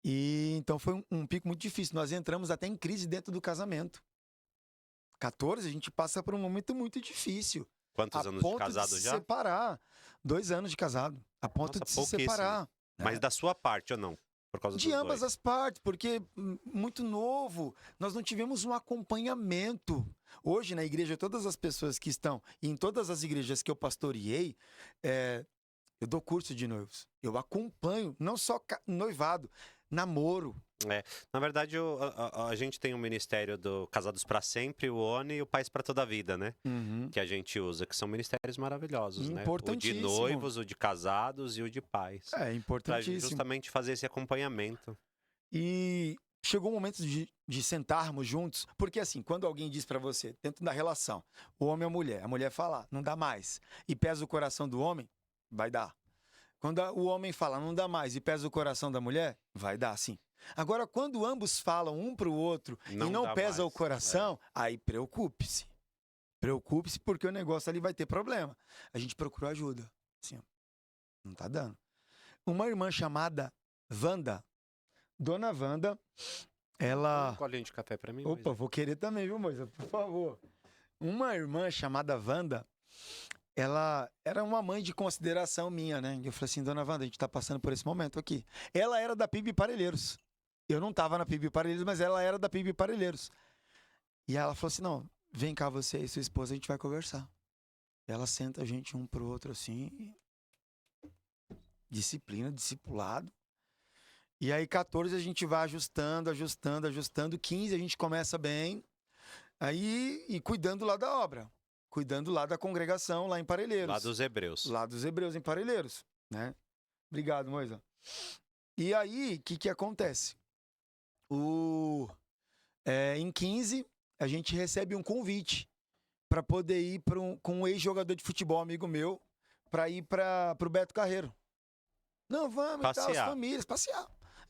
E então foi um pico muito difícil. Nós entramos até em crise dentro do casamento. 14, a gente passa por um momento muito difícil. Quantos anos de casado de se já? separar. 2 anos de casado. A ponto Nossa, de se pouquíssimo. separar. Mas da sua parte ou não? Por causa De dos ambas dois. as partes, porque muito novo, nós não tivemos um acompanhamento. Hoje, na igreja, todas as pessoas que estão, e em todas as igrejas que eu pastoreei, eu dou curso de noivos. Eu acompanho, não só noivado, namoro. Na verdade, a gente tem um ministério do Casados para Sempre, o ONI e o Pais para Toda a Vida, né? Que a gente usa, que são ministérios maravilhosos, né? O de Importantíssimo. noivos, o de casados e o de pais. É Pra importantíssimo. justamente fazer esse acompanhamento. E chegou o momento de sentarmos juntos, porque assim, quando alguém diz pra você, dentro da relação, o homem e a mulher fala, não dá mais, e pesa o coração do homem, vai dar. Quando o homem fala, não dá mais, e pesa o coração da mulher, vai dar, sim. Agora, quando ambos falam um pro outro e não pesa o coração, aí preocupe-se. Preocupe-se porque o negócio ali vai ter problema. A gente procurou ajuda. Assim, ó, não tá dando. Uma irmã chamada Wanda, Dona Wanda, ela... Um colinho de café pra mim? Opa, vou querer também, viu, Moisa? Por favor. Uma irmã chamada Wanda, ela era uma mãe de consideração minha, né? E eu falei assim, Dona Wanda, a gente tá passando por esse momento aqui. Ela era da PIB Parelheiros. Eu não tava na PIB Parelheiros, mas ela era da PIB Parelheiros. E ela falou assim, não, vem cá você e sua esposa, a gente vai conversar. Ela senta a gente um pro outro assim, disciplina, discipulado. E aí 14 a gente vai ajustando. 15 a gente começa bem. Aí, e cuidando lá da obra. Cuidando lá da congregação, lá em Parelheiros. Lá dos Hebreus. Lá dos Hebreus, em Parelheiros, né? Obrigado, Moisa. E aí, o que acontece? Em 15, a gente recebe um convite para poder ir com um ex-jogador de futebol, amigo meu, para ir para o Beto Carreiro. Não, vamos Passear. e tal, as famílias, passear.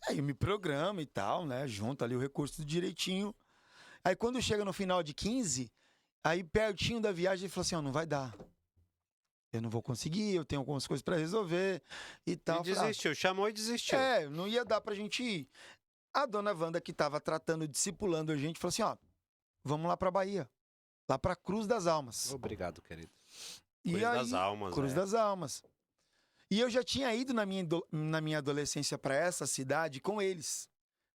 Aí eu me programo e tal, né? Junto ali o recurso direitinho. Aí quando chega no final de 15, aí pertinho da viagem, ele falou assim, ó, não vai dar. Eu não vou conseguir, eu tenho algumas coisas para resolver e tal. E desistiu, chamou e desistiu. Não ia dar pra gente ir. A Dona Wanda, que tava tratando, discipulando a gente, falou assim, ó, vamos lá pra Bahia. Lá pra Cruz das Almas. Obrigado, querido. Cruz das Almas. Cruz das Almas. E eu já tinha ido na minha adolescência para essa cidade com eles.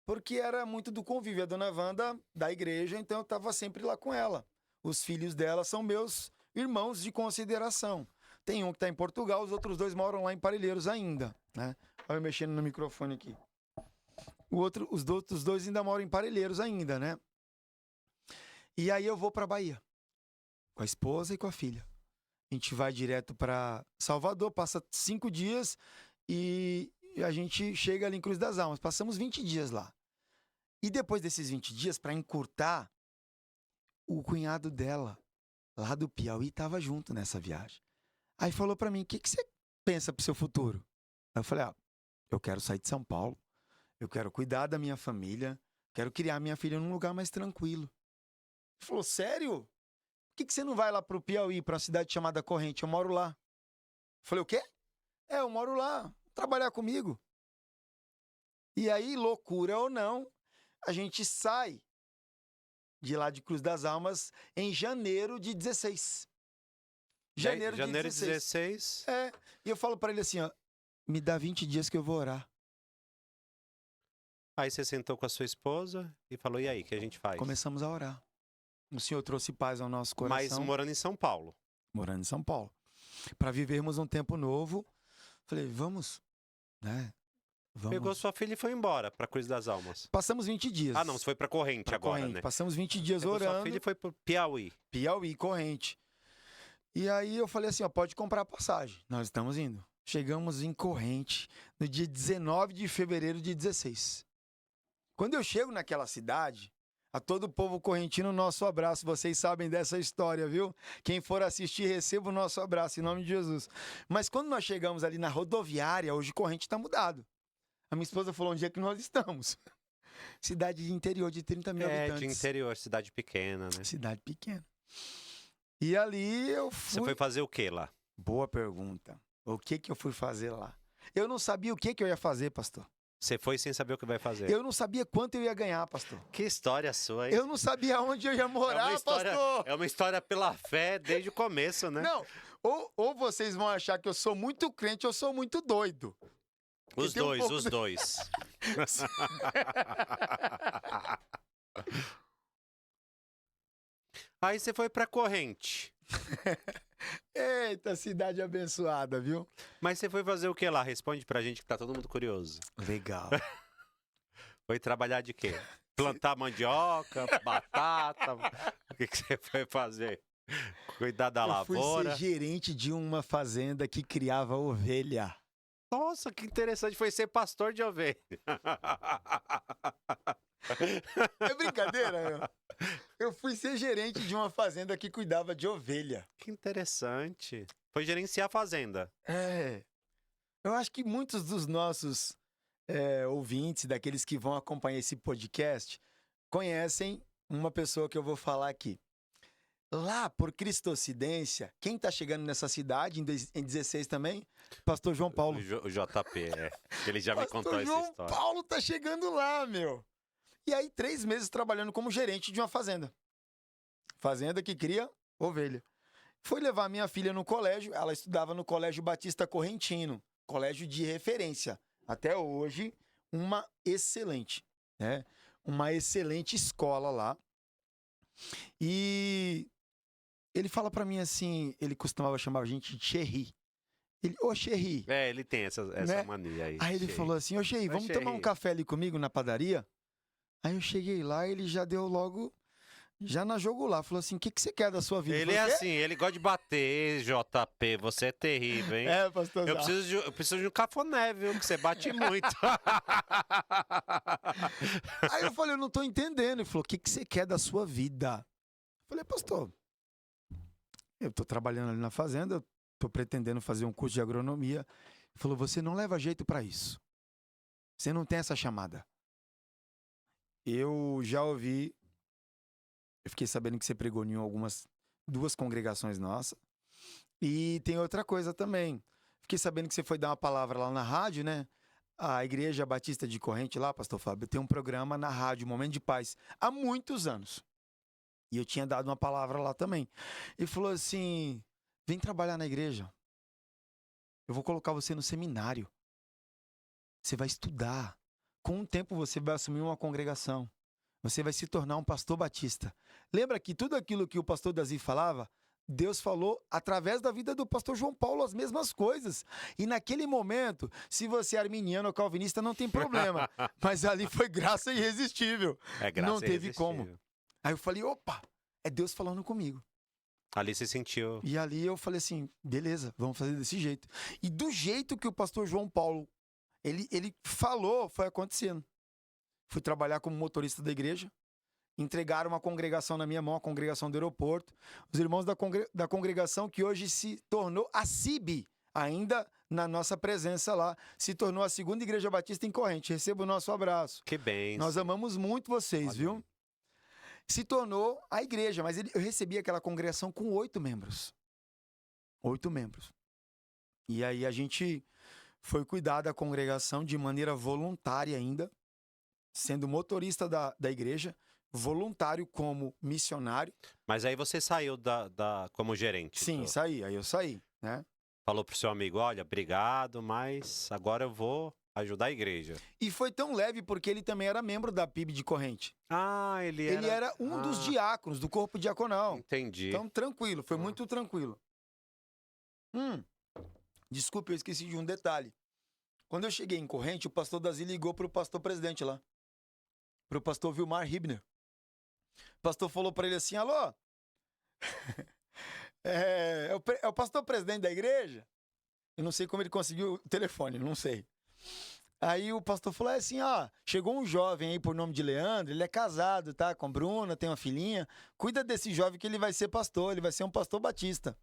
Porque era muito do convívio. A Dona Wanda, da igreja, então eu estava sempre lá com ela. Os filhos dela são meus irmãos de consideração. Tem um que está em Portugal, os outros 2 moram lá em Parelheiros ainda, né? Olha eu mexendo no microfone aqui. Os outros 2 ainda moram em Parelheiros ainda, né? E aí eu vou para Bahia. Com a esposa e com a filha. A gente vai direto para Salvador, passa 5 dias e a gente chega ali em Cruz das Almas. Passamos 20 dias lá. E depois desses 20 dias, para encurtar, o cunhado dela, lá do Piauí, estava junto nessa viagem. Aí falou para mim, o que você pensa pro seu futuro? Aí eu falei, eu quero sair de São Paulo, eu quero cuidar da minha família, quero criar minha filha num lugar mais tranquilo. Ele falou, sério? Por que você não vai lá pro Piauí, para uma cidade chamada Corrente? Eu moro lá. Eu falei, o quê? Eu moro lá, trabalhar comigo. E aí, loucura ou não, a gente sai de lá de Cruz das Almas em janeiro de 16. Janeiro de 16. E eu falo pra ele assim, me dá 20 dias que eu vou orar. Aí você sentou com a sua esposa e falou, e aí, o que a gente faz? Começamos a orar. O Senhor trouxe paz ao nosso coração. Mas morando em São Paulo. Morando em São Paulo. Para vivermos um tempo novo, falei, vamos, né? Vamos. Pegou sua filha e foi embora para Cruz das Almas. Passamos 20 dias. Ah, não, você foi para Corrente agora, Corrente. né? Passamos 20 dias Pegou orando. Sua filha e foi para Piauí. Piauí, Corrente. E aí eu falei assim, pode comprar a passagem. Nós estamos indo. Chegamos em Corrente no dia 19 de fevereiro de 16. Quando eu chego naquela cidade, a todo o povo correntino, nosso abraço. Vocês sabem dessa história, viu? Quem for assistir, receba o nosso abraço, em nome de Jesus. Mas quando nós chegamos ali na rodoviária, hoje Corrente está mudado. A minha esposa falou, onde é que nós estamos? Cidade de interior de 30 mil habitantes. De interior, cidade pequena, né? Cidade pequena. E ali eu fui... Você foi fazer o que lá? Boa pergunta. O que eu fui fazer lá? Eu não sabia o que eu ia fazer, pastor. Você foi sem saber o que vai fazer? Eu não sabia quanto eu ia ganhar, pastor. Que história sua, hein? Eu não sabia onde eu ia morar, pastor. É uma história pela fé desde o começo, né? Não, ou vocês vão achar que eu sou muito crente ou eu sou muito doido. Os dois. Aí você foi pra Corrente. Eita, cidade abençoada, viu? Mas você foi fazer o que lá? Responde pra gente que tá todo mundo curioso. Legal. Foi trabalhar de quê? Plantar mandioca, batata? O que você foi fazer? Cuidar da lavoura? Eu fui ser gerente de uma fazenda que criava ovelha. Nossa, que interessante. Foi ser pastor de ovelha. É brincadeira? Eu fui ser gerente de uma fazenda que cuidava de ovelha. Que interessante. Foi gerenciar a fazenda. Eu acho que muitos dos nossos ouvintes, daqueles que vão acompanhar esse podcast, conhecem uma pessoa que eu vou falar aqui. Lá, por cristocidência, quem está chegando nessa cidade, em 16 também? Pastor João Paulo. O JP, Ele já me contou essa história. Pastor João Paulo tá chegando lá, meu. E aí, 3 meses trabalhando como gerente de uma fazenda. Fazenda que cria ovelha. Fui levar minha filha no colégio, ela estudava no Colégio Batista Correntino, colégio de referência. Até hoje, uma excelente escola lá. E ele fala pra mim assim, ele costumava chamar a gente de Xerri. Ô Xerri. Ele tem essa mania aí. Aí ele falou assim, ô Xerri, vamos tomar um café ali comigo na padaria? Aí eu cheguei lá, ele já deu logo, já na jogo lá, falou assim, o que você quer da sua vida? Ele é assim, ele gosta de bater, JP, você é terrível, hein? Pastor. Eu preciso de um cafuné, viu, que você bate muito. Aí eu falei, eu não tô entendendo. Ele falou, o que você quer da sua vida? Eu falei, pastor, eu tô trabalhando ali na fazenda, eu tô pretendendo fazer um curso de agronomia. Ele falou, você não leva jeito pra isso. Você não tem essa chamada. Eu já ouvi, eu fiquei sabendo que você pregou em 2 congregações nossas. E tem outra coisa também. Fiquei sabendo que você foi dar uma palavra lá na rádio, né? A Igreja Batista de Corrente lá, pastor Fábio, tem um programa na rádio, Momento de Paz, há muitos anos. E eu tinha dado uma palavra lá também. Ele falou assim, vem trabalhar na igreja. Eu vou colocar você no seminário. Você vai estudar. Com o tempo você vai assumir uma congregação. Você vai se tornar um pastor batista. Lembra que tudo aquilo que o pastor Dazi falava, Deus falou através da vida do pastor João Paulo as mesmas coisas. E naquele momento, se você é arminiano ou calvinista, não tem problema. Mas ali foi graça irresistível. Não teve como. Aí eu falei, opa, é Deus falando comigo. Ali você sentiu. E ali eu falei assim, beleza, vamos fazer desse jeito. E do jeito que o pastor João Paulo, ele falou, foi acontecendo. fui trabalhar como motorista da igreja, entregaram uma congregação na minha mão, a congregação do aeroporto. Os irmãos da congregação que hoje se tornou a CIB, ainda na nossa presença lá, se tornou a segunda igreja batista em Corrente. Receba o nosso abraço. Que bênção. Nós amamos muito vocês, Olha viu? aí. Se tornou a igreja, mas eu recebi aquela congregação com 8 membros. 8 membros. E aí a gente foi cuidar da congregação de maneira voluntária ainda, sendo motorista da igreja, voluntário como missionário. Mas aí você saiu como gerente. Sim, saí. Aí eu saí, né? Falou pro seu amigo, olha, obrigado, mas agora eu vou ajudar a igreja. E foi tão leve porque ele também era membro da PIB de Corrente. Ah, ele era um dos diáconos, do corpo diaconal. Entendi. Então, tranquilo, foi muito tranquilo. Desculpe, eu esqueci de um detalhe. Quando eu cheguei em Corrente, o pastor Dazi ligou pro pastor presidente lá. Pro pastor Vilmar Ribner. O pastor falou para ele assim, alô? É o pastor presidente da igreja? Eu não sei como ele conseguiu o telefone, não sei. Aí o pastor falou assim, ó, chegou um jovem aí por nome de Leandro, ele é casado, tá, com Bruna, tem uma filhinha. Cuida desse jovem que ele vai ser pastor, ele vai ser um pastor batista.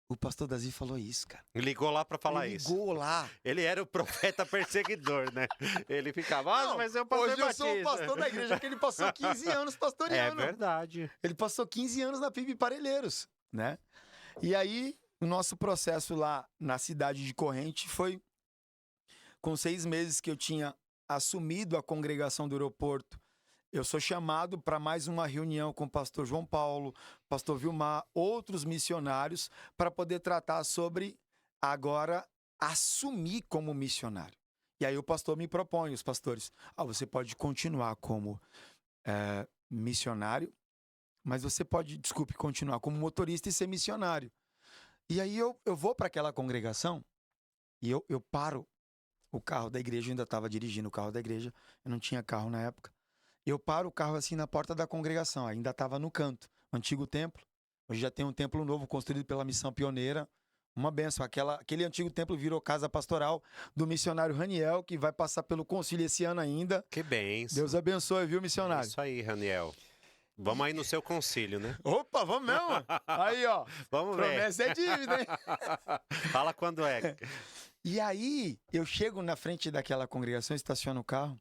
O pastor Dazi falou isso, cara. Ligou lá pra falar isso. Ligou lá. Ele era o profeta perseguidor, né? Ele ficava, mas eu pastor hoje batista. Eu sou o pastor da igreja, porque ele passou 15 anos pastoreando. É verdade. Ele passou 15 anos na PIB Parelheiros, né? E aí, o nosso processo lá na cidade de Corrente foi com 6 meses que eu tinha assumido a congregação do aeroporto. Eu sou chamado para mais uma reunião com o pastor João Paulo, pastor Vilmar, outros missionários, para poder tratar sobre agora assumir como missionário. E aí o pastor me propõe, os pastores, você pode continuar como missionário, mas você pode, continuar como motorista e ser missionário. E aí eu vou para aquela congregação e eu paro o carro da igreja, eu ainda estava dirigindo o carro da igreja, eu não tinha carro na época. Eu paro o carro assim na porta da congregação, ainda estava no canto, antigo templo. Hoje já tem um templo novo construído pela Missão Pioneira, uma bênção. Aquele antigo templo virou casa pastoral do missionário Raniel, que vai passar pelo concílio esse ano ainda. Que bênção. Deus abençoe, viu, missionário? É isso aí, Raniel. Vamos aí no seu concílio, né? Opa, vamos mesmo? Aí, ó. Vamos ver. Promessa é dívida, hein? Fala quando é. E aí, eu chego na frente daquela congregação, estaciono o carro,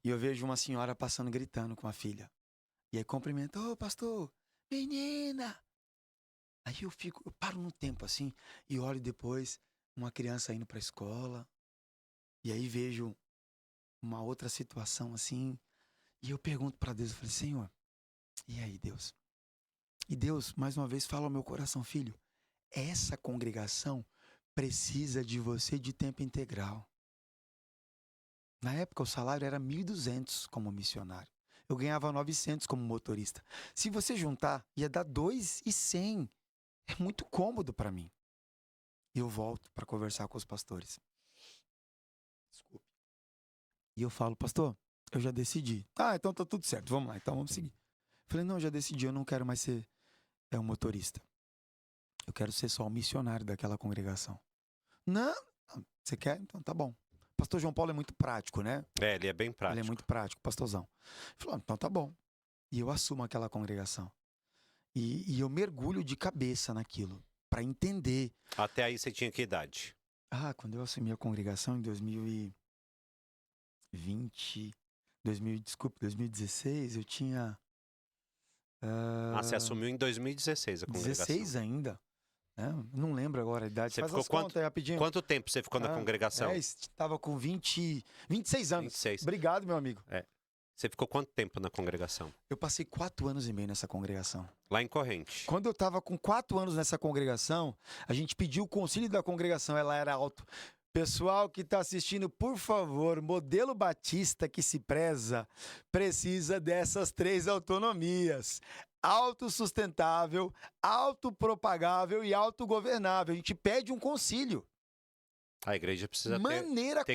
e eu vejo uma senhora passando, gritando com a filha. E aí cumprimento, ô pastor, menina! Aí eu paro no tempo assim, e olho depois uma criança indo para a escola. E aí vejo uma outra situação assim, e eu pergunto para Deus, eu falei, Senhor, e aí Deus? E Deus, mais uma vez, fala ao meu coração, filho, essa congregação precisa de você de tempo integral. Na época, o salário era 1.200 como missionário. Eu ganhava 900 como motorista. Se você juntar, ia dar 2.100. É muito cômodo para mim. E eu volto para conversar com os pastores. Desculpe. E eu falo, pastor, eu já decidi. Então tá tudo certo, vamos lá, então vamos seguir. Falei, não, eu já decidi, eu não quero mais ser um motorista. Eu quero ser só um missionário daquela congregação. Não, você quer? Então tá bom. Pastor João Paulo é muito prático, né? Ele é bem prático. Ele é muito prático, pastorzão. Falou, então tá bom. E eu assumo aquela congregação. E eu mergulho de cabeça naquilo, para entender. Até aí você tinha que idade? Quando eu assumi a congregação em 2016, eu tinha... Você assumiu em 2016 a congregação. 16 ainda. Não lembro agora a idade. Você Faz ficou as contas aí rapidinho. Quanto tempo você ficou na congregação? Estava com 26 anos. 26. Obrigado, meu amigo. Você ficou quanto tempo na congregação? Eu passei 4 anos e meio nessa congregação. Lá em Corrente. Quando eu estava com 4 anos nessa congregação, a gente pediu o concílio da congregação, ela era alto. Pessoal que está assistindo, por favor, modelo batista que se preza precisa dessas 3 autonomias. Autossustentável, autopropagável e autogovernável. A gente pede um concílio. A igreja precisa ter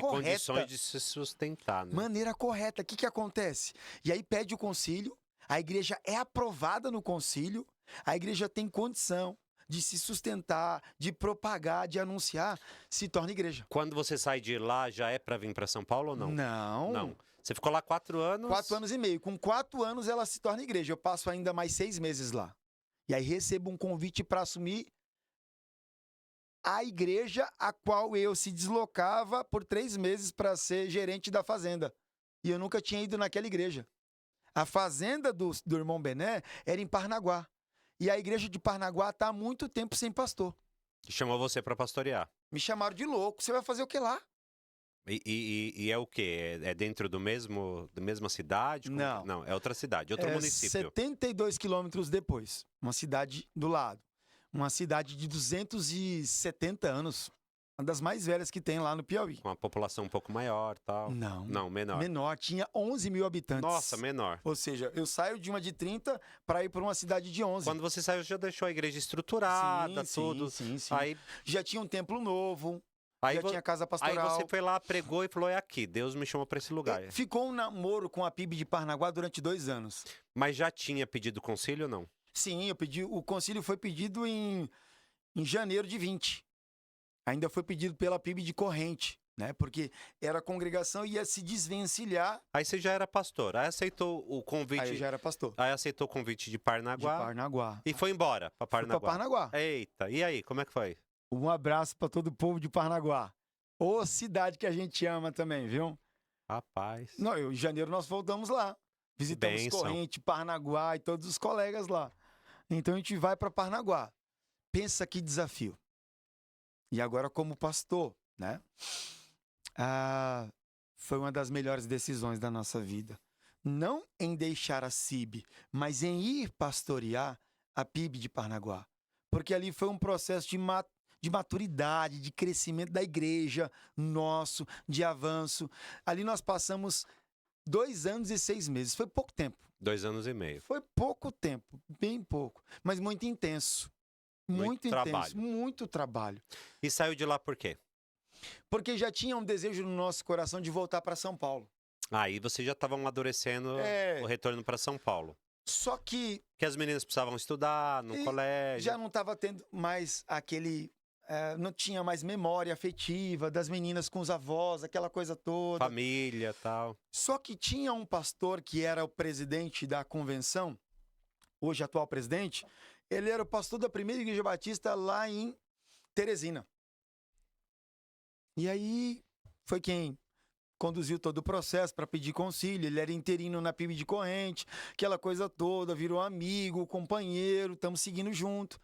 correta, condições de se sustentar, né? Maneira correta. O que acontece? E aí pede o concílio, a igreja é aprovada no concílio, a igreja tem condição de se sustentar, de propagar, de anunciar, se torna igreja. Quando você sai de lá, já é para vir para São Paulo ou não? Não. Não. Você ficou lá 4 anos? 4 anos e meio. Com 4 anos ela se torna igreja. Eu passo ainda mais 6 meses lá. E aí recebo um convite para assumir a igreja a qual eu se deslocava por 3 meses para ser gerente da fazenda. E eu nunca tinha ido naquela igreja. A fazenda do irmão Bené era em Parnaguá. E a igreja de Parnaguá está há muito tempo sem pastor. Chamou você para pastorear. Me chamaram de louco. Você vai fazer o que lá? E é o quê? É dentro da mesma cidade? Não. Não, é outra cidade, outro município. 72 quilômetros depois. Uma cidade do lado. Uma cidade de 270 anos. Uma das mais velhas que tem lá no Piauí. Com a população um pouco maior e tal. Não. Não, menor. Menor. Tinha 11 mil habitantes. Nossa, menor. Ou seja, eu saio de uma de 30 para ir para uma cidade de 11. Quando você saiu, já deixou a igreja estruturada, tudo. Sim. Aí, Já tinha um templo novo. aí, Já tinha casa pastoral. aí você foi lá, pregou e falou, é aqui, Deus me chamou para esse lugar. Ficou um namoro com a PIB de Parnaguá durante 2 anos. Mas já tinha pedido conselho ou não? Sim, o concílio foi pedido em janeiro de 20. Ainda foi pedido pela PIB de Corrente, né? Porque era a congregação e ia se desvencilhar. Aí você já era pastor, aí aceitou o convite. Aí eu já era pastor. Aí aceitou o convite de De Parnaguá. Parnaguá. E foi embora para Fui pra Parnaguá. Parnaguá. Eita, e aí, como é que foi? Um abraço para todo o povo de Parnaguá. Ô, cidade que a gente ama também, viu? Rapaz. Não, em janeiro nós voltamos lá. Visitamos Bênção. Corrente, Parnaguá e todos os colegas lá. Então a gente vai para Parnaguá. Pensa que desafio. E agora como pastor, né? Foi uma das melhores decisões da nossa vida. Não em deixar a CIB, mas em ir pastorear a PIB de Parnaguá. Porque ali foi um processo de maturidade, de crescimento da igreja, nosso, de avanço. Ali nós passamos 2 anos e 6 meses. Foi pouco tempo. 2 anos e meio. Foi pouco tempo, bem pouco, mas muito intenso. Muito intenso, trabalho. muito trabalho. E saiu de lá por quê? Porque já tinha um desejo no nosso coração de voltar para São Paulo. Aí você já estava amadurecendo o retorno para São Paulo. Só que Que as meninas precisavam estudar no colégio. já não estava tendo mais aquele... não tinha mais memória afetiva das meninas com os avós, aquela coisa toda. Família e tal. Só que tinha um pastor que era o presidente da convenção, hoje atual presidente, ele era o pastor da primeira igreja batista lá em Teresina. E aí foi quem conduziu todo o processo para pedir concílio. Ele era interino na PIB de Corrente, aquela coisa toda, virou amigo, companheiro, estamos seguindo junto.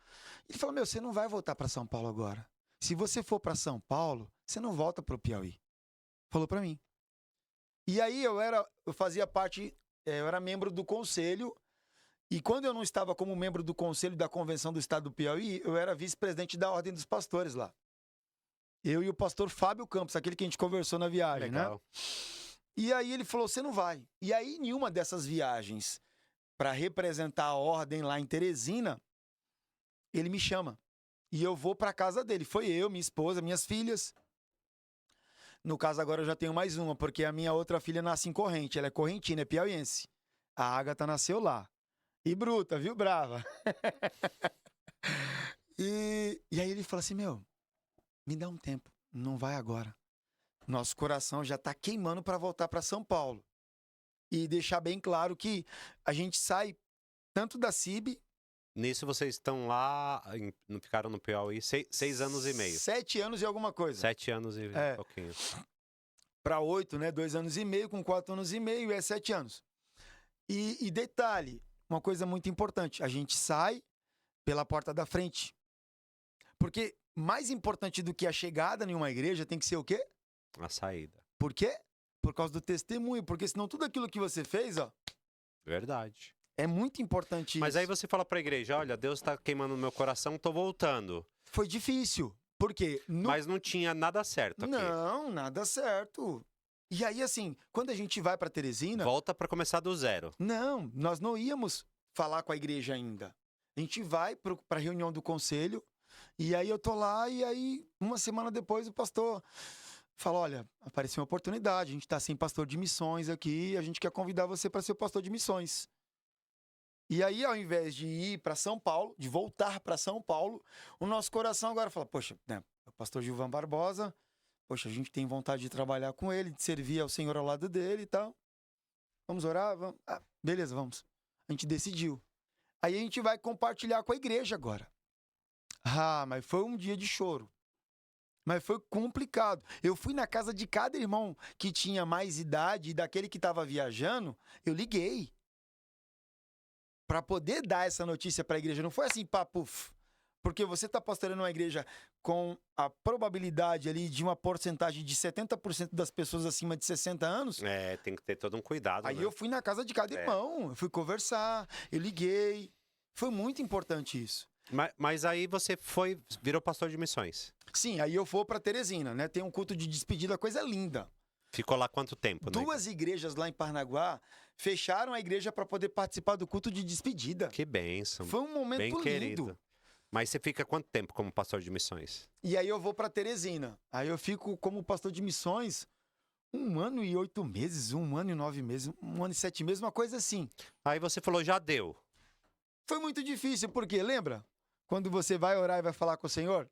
Ele falou: meu, você não vai voltar para São Paulo agora. Se você for para São Paulo, você não volta para o Piauí. Falou para mim. E aí eu fazia parte, eu era membro do conselho. E quando eu não estava como membro do conselho da Convenção do Estado do Piauí, eu era vice-presidente da Ordem dos Pastores lá. Eu e o pastor Fábio Campos, aquele que a gente conversou na viagem, Legal. né? E aí ele falou: você não vai. E aí, em uma dessas viagens, para representar a ordem lá em Teresina, ele me chama. E eu vou para casa dele. Foi eu, minha esposa, minhas filhas. No caso, agora eu já tenho mais uma, porque a minha outra filha nasce em Corrente. Ela é correntina, é piauiense. A Ágata nasceu lá. E bruta, viu? Brava. E aí ele falou assim: meu, me dá um tempo, não vai agora. Nosso coração já está queimando para voltar para São Paulo. E deixar bem claro que a gente sai tanto da CIB... Nisso vocês estão lá, não ficaram no Piauí, 6 anos e meio. 7 anos e alguma coisa. 7 anos e É. pouquinho. Para 8, né? 2 anos e meio, com 4 anos e meio, é 7 anos. E detalhe, uma coisa muito importante, a gente sai pela porta da frente. Porque mais importante do que a chegada em uma igreja tem que ser o quê? A saída. Por quê? Por causa do testemunho, porque senão tudo aquilo que você fez, ó, Verdade. é muito importante Mas isso. aí você fala pra igreja, olha, Deus tá queimando no meu coração, tô voltando. Foi difícil, porque... Mas não tinha nada certo aqui. Não, nada certo. E aí, assim, quando a gente vai para Teresina... Volta pra começar do zero. Não, nós não íamos falar com a igreja ainda. A gente vai para a reunião do conselho, e aí eu tô lá, e aí, uma semana depois, o pastor fala: olha, apareceu uma oportunidade, a gente tá sem pastor de missões aqui, a gente quer convidar você para ser o pastor de missões. E aí, ao invés de ir para São Paulo, de voltar para São Paulo, o nosso coração agora fala, poxa, né, o pastor Gilvan Barbosa, poxa, a gente tem vontade de trabalhar com ele, de servir ao Senhor ao lado dele e tal. Vamos orar? Vamos. Ah, beleza, vamos. A gente decidiu. Aí a gente vai compartilhar com a igreja agora. Ah, mas foi um dia de choro. Mas foi complicado. Eu fui na casa de cada irmão que tinha mais idade e daquele que estava viajando, eu liguei para poder dar essa notícia para a igreja. Não foi assim, papo, porque você está pastoreando uma igreja com a probabilidade ali de uma porcentagem de 70% das pessoas acima de 60 anos. É, tem que ter todo um cuidado, Aí né? eu fui na casa de cada irmão, eu fui conversar, eu liguei. Foi muito importante isso. Mas aí você virou pastor de missões. Sim, aí eu vou para Teresina, né? Tem um culto de despedida, coisa linda. Ficou lá quanto tempo, né? 2 igrejas lá em Parnaguá fecharam a igreja para poder participar do culto de despedida. Que bênção. Foi um momento Bem lindo. querido. Mas você fica quanto tempo como pastor de missões? E aí eu vou para Teresina. Aí eu fico como pastor de missões 1 ano e 8 meses, 1 ano e 9 meses, 1 ano e 7 meses, uma coisa assim. Aí você falou, já deu. Foi muito difícil, porque lembra? Quando você vai orar e vai falar com o Senhor,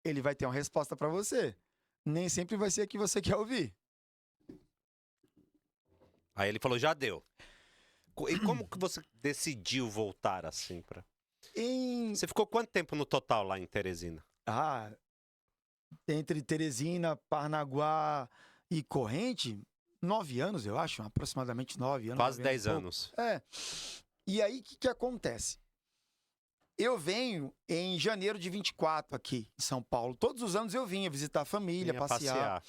ele vai ter uma resposta para você. Nem sempre vai ser a que você quer ouvir. Aí ele falou, já deu. E como que você decidiu voltar assim pra... Você ficou quanto tempo no total lá em Teresina? Entre Teresina, Parnaguá e Corrente, 9 anos, eu acho, aproximadamente 9 anos. Quase 10 anos. É. E aí, o que acontece? Eu venho em janeiro de 24 aqui em São Paulo. Todos os anos eu vinha visitar a família, passear.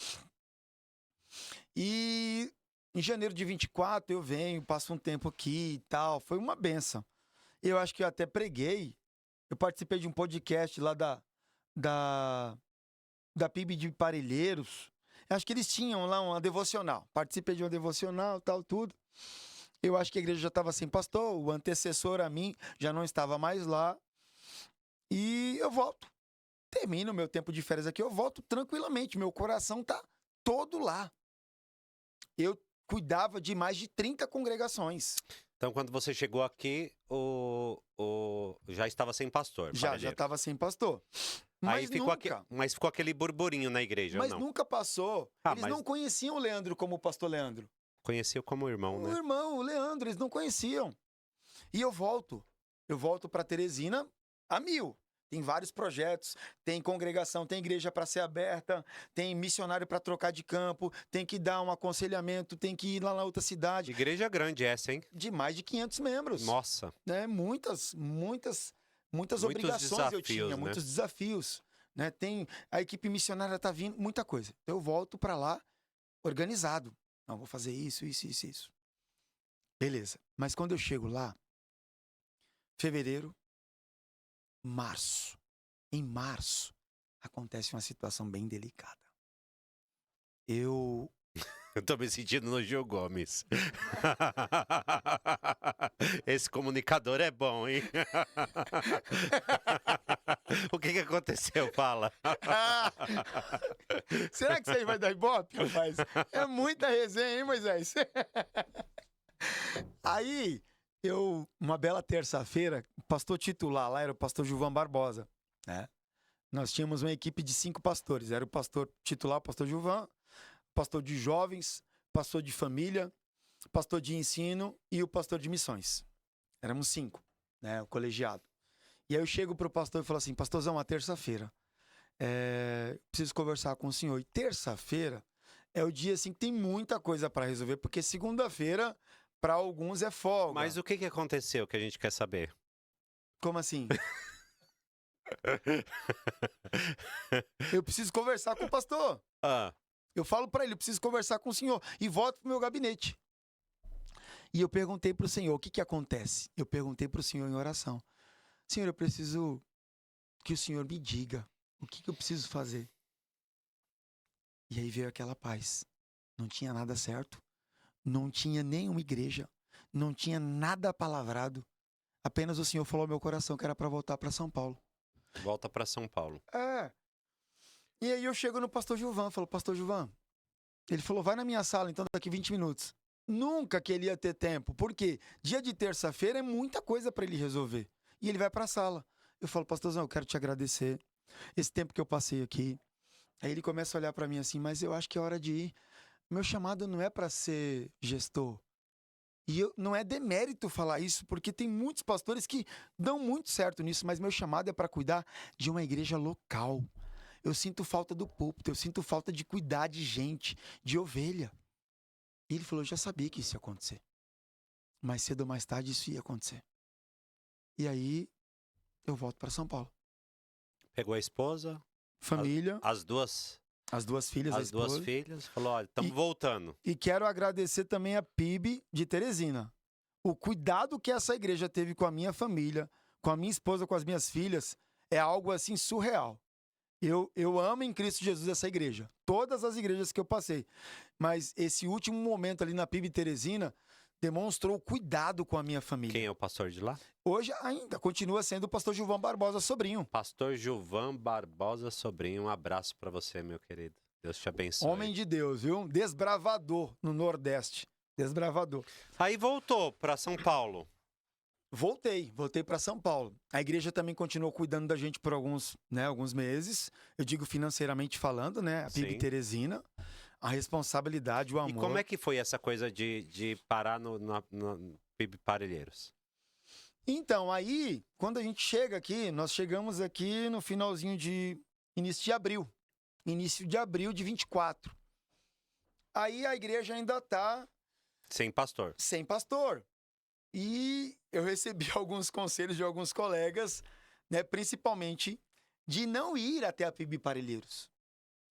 E em janeiro de 24 eu venho, passo um tempo aqui e tal. Foi uma benção. Eu acho que eu até preguei. Eu participei de um podcast lá da PIB de Parelheiros. Acho que eles tinham lá uma devocional. Participei de uma devocional, tal, tudo. Eu acho que a igreja já estava sem pastor, o antecessor a mim já não estava mais lá. E eu volto. Termino o meu tempo de férias aqui, eu volto tranquilamente. Meu coração tá todo lá. Eu cuidava de mais de 30 congregações. Então, quando você chegou aqui, já estava sem pastor. Já estava sem pastor. Mas Mas ficou aquele burburinho na igreja, mas não? nunca passou. Eles não conheciam o Leandro como o pastor Leandro. Conheciam como irmão, né? O irmão, o Leandro, eles não conheciam. E eu volto. Eu volto para Teresina a 1000. Tem vários projetos, tem congregação, tem igreja para ser aberta, tem missionário para trocar de campo, tem que dar um aconselhamento, tem que ir lá na outra cidade. Igreja grande essa, hein? De mais de 500 membros. Nossa. Né? Muitas obrigações eu tinha, né? muitos desafios. Né? Tem, a equipe missionária tá vindo, muita coisa. Eu volto para lá organizado. Não, vou fazer isso. Beleza. Mas quando eu chego lá, fevereiro, março. Em março, acontece uma situação bem delicada. Eu tô me sentindo no Gil Gomes. Esse comunicador é bom, hein? O que aconteceu? Fala. Será que isso aí vai dar ibope, rapaz? É muita resenha, hein, Moisés? Aí, uma bela terça-feira, o pastor titular lá era o pastor Gilvan Barbosa, né? Nós tínhamos uma equipe de 5 pastores. Era o pastor titular, o pastor Gilvan, pastor de jovens, pastor de família, pastor de ensino e o pastor de missões. Éramos 5, né? O colegiado. E aí eu chego pro pastor e falo assim, pastorzão, uma terça-feira, preciso conversar com o senhor. E terça-feira é o dia assim que tem muita coisa para resolver, porque segunda-feira para alguns é folga. Mas o que aconteceu que a gente quer saber? Como assim? Eu preciso conversar com o pastor. Eu falo para ele, eu preciso conversar com o senhor. E volto pro meu gabinete. E eu perguntei pro senhor, o que acontece? Eu perguntei pro senhor em oração. Senhor, eu preciso que o senhor me diga o que eu preciso fazer. E aí veio aquela paz. Não tinha nada certo. Não tinha nenhuma igreja. Não tinha nada palavrado. Apenas o senhor falou ao meu coração que era para voltar para São Paulo. Volta para São Paulo. E aí eu chego no pastor Gilvan, falo, pastor Gilvan. Ele falou, vai na minha sala, então daqui 20 minutos. Nunca que ele ia ter tempo. Por quê? Dia de terça-feira é muita coisa para ele resolver. E ele vai para a sala. Eu falo, pastorzão, eu quero te agradecer esse tempo que eu passei aqui. Aí ele começa a olhar para mim assim, mas eu acho que é hora de ir. Meu chamado não é para ser gestor. E não é demérito falar isso, porque tem muitos pastores que dão muito certo nisso, mas meu chamado é para cuidar de uma igreja local. Eu sinto falta do púlpito, eu sinto falta de cuidar de gente, de ovelha. E ele falou, eu já sabia que isso ia acontecer. Mais cedo ou mais tarde isso ia acontecer. E aí, eu volto para São Paulo. Pegou a esposa, Família, as duas filhas, a esposa. filhas, falou, olha, estamos voltando. E quero agradecer também a PIB de Teresina. O cuidado que essa igreja teve com a minha família, com a minha esposa, com as minhas filhas, é algo assim surreal. Eu amo em Cristo Jesus essa igreja. Todas as igrejas que eu passei. Mas esse último momento ali na PIB Teresina demonstrou cuidado com a minha família. Quem é o pastor de lá? Hoje ainda continua sendo o pastor Gilvan Barbosa Sobrinho. Pastor Gilvan Barbosa Sobrinho, um abraço para você, meu querido. Deus te abençoe. Homem de Deus, viu? Desbravador no Nordeste. Desbravador. Aí voltou para São Paulo. Voltei para São Paulo. A igreja também continuou cuidando da gente por alguns meses. Eu digo financeiramente falando, né? A PIB Sim. Teresina. A responsabilidade, o amor. E como é que foi essa coisa de parar no PIB Parelheiros? Então, aí, quando a gente chega aqui, nós chegamos aqui no finalzinho de início de abril. Início de abril de 24. Aí a igreja ainda tá Sem pastor. sem pastor. E eu recebi alguns conselhos de alguns colegas, né, principalmente de não ir até a PIB Parelheiros.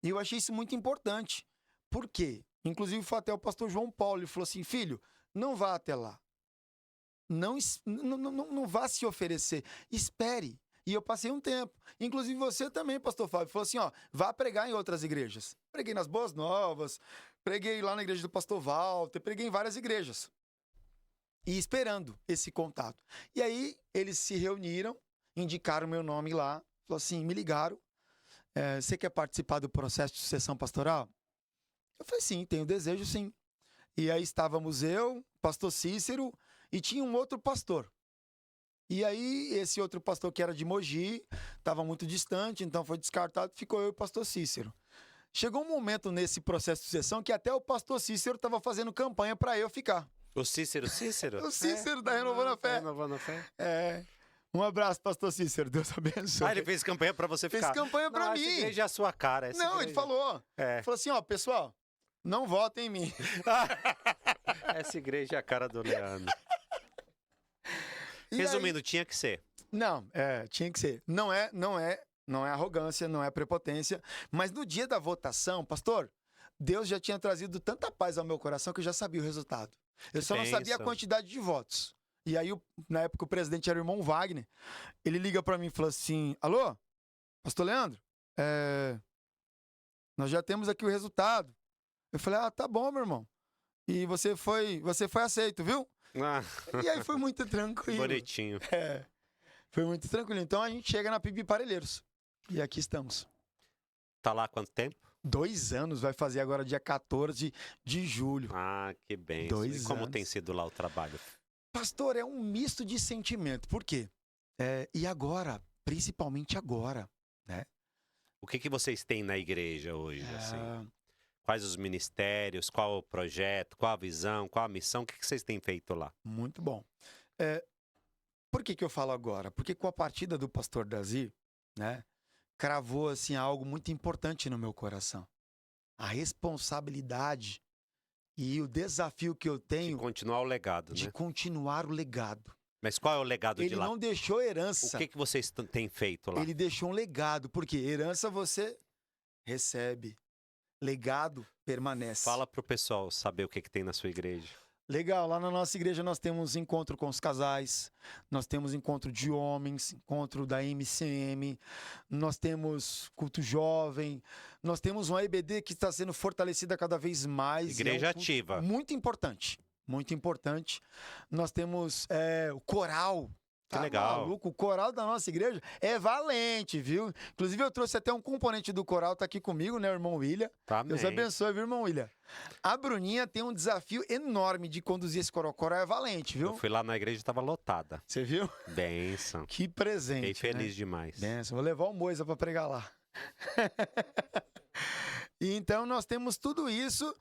E eu achei isso muito importante. Por quê? Inclusive foi até o pastor João Paulo, ele falou assim, filho, não vá até lá. Não vá se oferecer, espere. E eu passei um tempo. Inclusive você também, pastor Fábio, falou assim, ó, vá pregar em outras igrejas. Preguei nas Boas Novas, preguei lá na igreja do pastor Walter, preguei em várias igrejas. E esperando esse contato. E aí eles se reuniram, indicaram meu nome lá, falou assim, me ligaram, você quer participar do processo de sucessão pastoral? Eu falei, sim, tenho desejo, sim. E aí estávamos eu, pastor Cícero, e tinha um outro pastor. E aí, esse outro pastor que era de Mogi, estava muito distante, então foi descartado, ficou eu e o pastor Cícero. Chegou um momento nesse processo de sucessão que até o pastor Cícero estava fazendo campanha para eu ficar. O Cícero? O Cícero da Renovando a Fé. Renovando a Fé. Um abraço, pastor Cícero, Deus abençoe. Ah, ele fez campanha para você ficar. Fez campanha para mim. Essa igreja é a sua cara. Não, ele falou. Falou assim, ó, pessoal, não votem em mim. Essa igreja é a cara do Leandro. Resumindo, tinha que ser. Não, tinha que ser. Não é arrogância, não é prepotência. Mas no dia da votação, pastor, Deus já tinha trazido tanta paz ao meu coração que eu já sabia o resultado. Eu só não sabia a quantidade de votos. E aí, na época, o presidente era o irmão Wagner. Ele liga pra mim e falou assim, alô, pastor Leandro, nós já temos aqui o resultado. Eu falei, tá bom, meu irmão. E você foi aceito, viu? E aí foi muito tranquilo. Bonitinho. Foi muito tranquilo. Então a gente chega na PIB Parelheiros. E aqui estamos. Tá lá há quanto tempo? 2 anos, vai fazer agora dia 14 de julho. Ah, que bem. 2 E como anos. tem sido lá o trabalho? Pastor, é um misto de sentimento. Por quê? E agora, principalmente agora, né? O que vocês têm na igreja hoje, assim? Quais os ministérios, qual o projeto, qual a visão, qual a missão? O que vocês têm feito lá? Muito bom. Por que eu falo agora? Porque com a partida do pastor Dazi, né, cravou assim algo muito importante no meu coração. A responsabilidade e o desafio que eu tenho De continuar o legado, de né? continuar o legado. Mas qual é o legado de Ele lá? não deixou herança. O que vocês têm feito lá? Ele deixou um legado, porque herança você recebe. Legado permanece. Fala pro pessoal saber o que tem na sua igreja. Legal, lá na nossa igreja nós temos encontro com os casais, nós temos encontro de homens, encontro da MCM, nós temos culto jovem, nós temos uma EBD que está sendo fortalecida cada vez mais. Igreja ativa. Muito importante, muito importante. Nós temos o coral, Que Tá legal. maluco? O coral da nossa igreja é valente, viu? Inclusive, eu trouxe até um componente do coral, tá aqui comigo, né, o irmão William. Tá, Deus amém. abençoe, viu, irmão William? A Bruninha tem um desafio enorme de conduzir esse coral. O coral é valente, Eu viu? fui lá na igreja e tava lotada. Você viu? Bênção. Que presente. Fiquei feliz né? demais. Benção. Vou levar o Moisa para pregar lá. E então nós temos tudo isso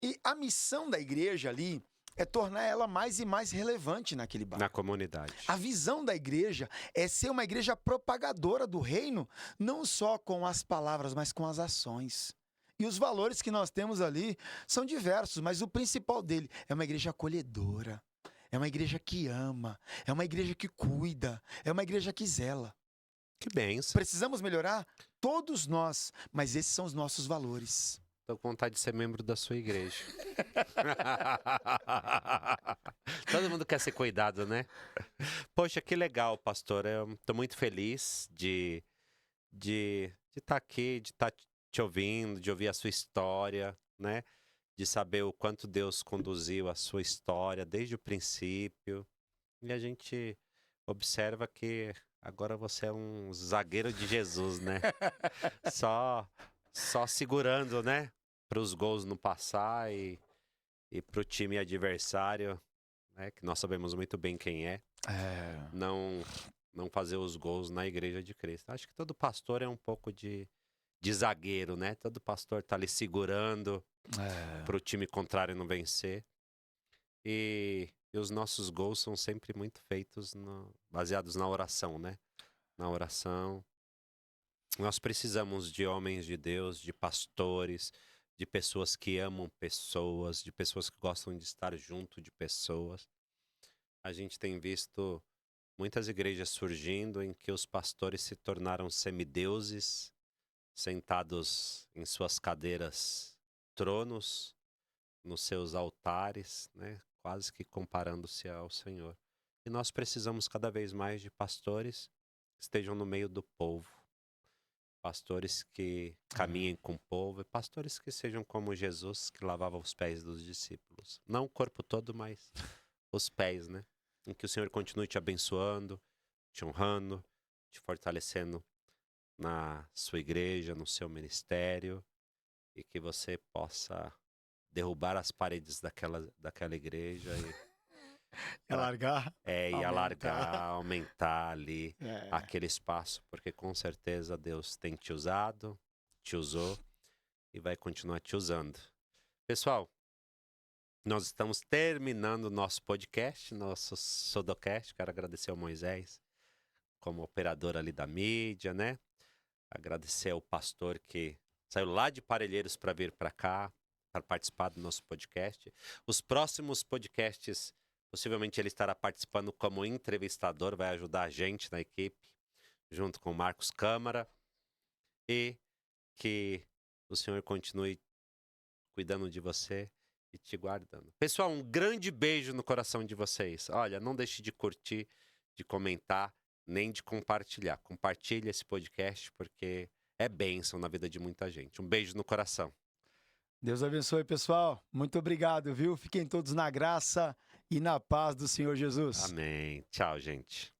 e a missão da igreja ali é tornar ela mais e mais relevante naquele bairro. Na comunidade. A visão da igreja é ser uma igreja propagadora do reino, não só com as palavras, mas com as ações. E os valores que nós temos ali são diversos, mas o principal dele é uma igreja acolhedora, é uma igreja que ama, é uma igreja que cuida, é uma igreja que zela. Que bênção. Precisamos melhorar? Todos nós, mas esses são os nossos valores. Tô com vontade de ser membro da sua igreja. Todo mundo quer ser cuidado, né? Poxa, que legal, pastor. Eu tô muito feliz de estar aqui, de estar te ouvindo, de ouvir a sua história, né? De saber o quanto Deus conduziu a sua história desde o princípio. E a gente observa que agora você é um zagueiro de Jesus, né? Só segurando, né? Para os gols não passar e para o time adversário, né? Que nós sabemos muito bem quem é. Não fazer os gols na igreja de Cristo. Acho que todo pastor é um pouco de zagueiro, né? Todo pastor tá ali segurando para o time contrário não vencer. E os nossos gols são sempre muito feitos baseados na oração, né? Na oração. Nós precisamos de homens de Deus, de pastores, de pessoas que amam pessoas, de pessoas que gostam de estar junto de pessoas. A gente tem visto muitas igrejas surgindo em que os pastores se tornaram semideuses, sentados em suas cadeiras, tronos, nos seus altares, né? Quase que comparando-se ao Senhor. E nós precisamos cada vez mais de pastores que estejam no meio do povo. Pastores que caminhem com o povo, e pastores que sejam como Jesus, que lavava os pés dos discípulos. Não o corpo todo, mas os pés, né? Em que o Senhor continue te abençoando, te honrando, te fortalecendo na sua igreja, no seu ministério, e que você possa derrubar as paredes daquela igreja e Alargar? e alargar, aumentar ali aquele espaço, porque com certeza Deus tem te usado, te usou e vai continuar te usando. Pessoal, nós estamos terminando o nosso podcast, nosso Sodocast. Quero agradecer ao Moisés como operador ali da mídia, né? Agradecer ao pastor que saiu lá de Parelheiros para vir para cá, para participar do nosso podcast. Os próximos podcasts, possivelmente ele estará participando como entrevistador, vai ajudar a gente na equipe, junto com o Marcos Câmara. E que o Senhor continue cuidando de você e te guardando. Pessoal, um grande beijo no coração de vocês. Olha, não deixe de curtir, de comentar, nem de compartilhar. Compartilhe esse podcast porque é bênção na vida de muita gente. Um beijo no coração. Deus abençoe, pessoal. Muito obrigado, viu? Fiquem todos na graça e na paz do Senhor Jesus. Amém. Tchau, gente.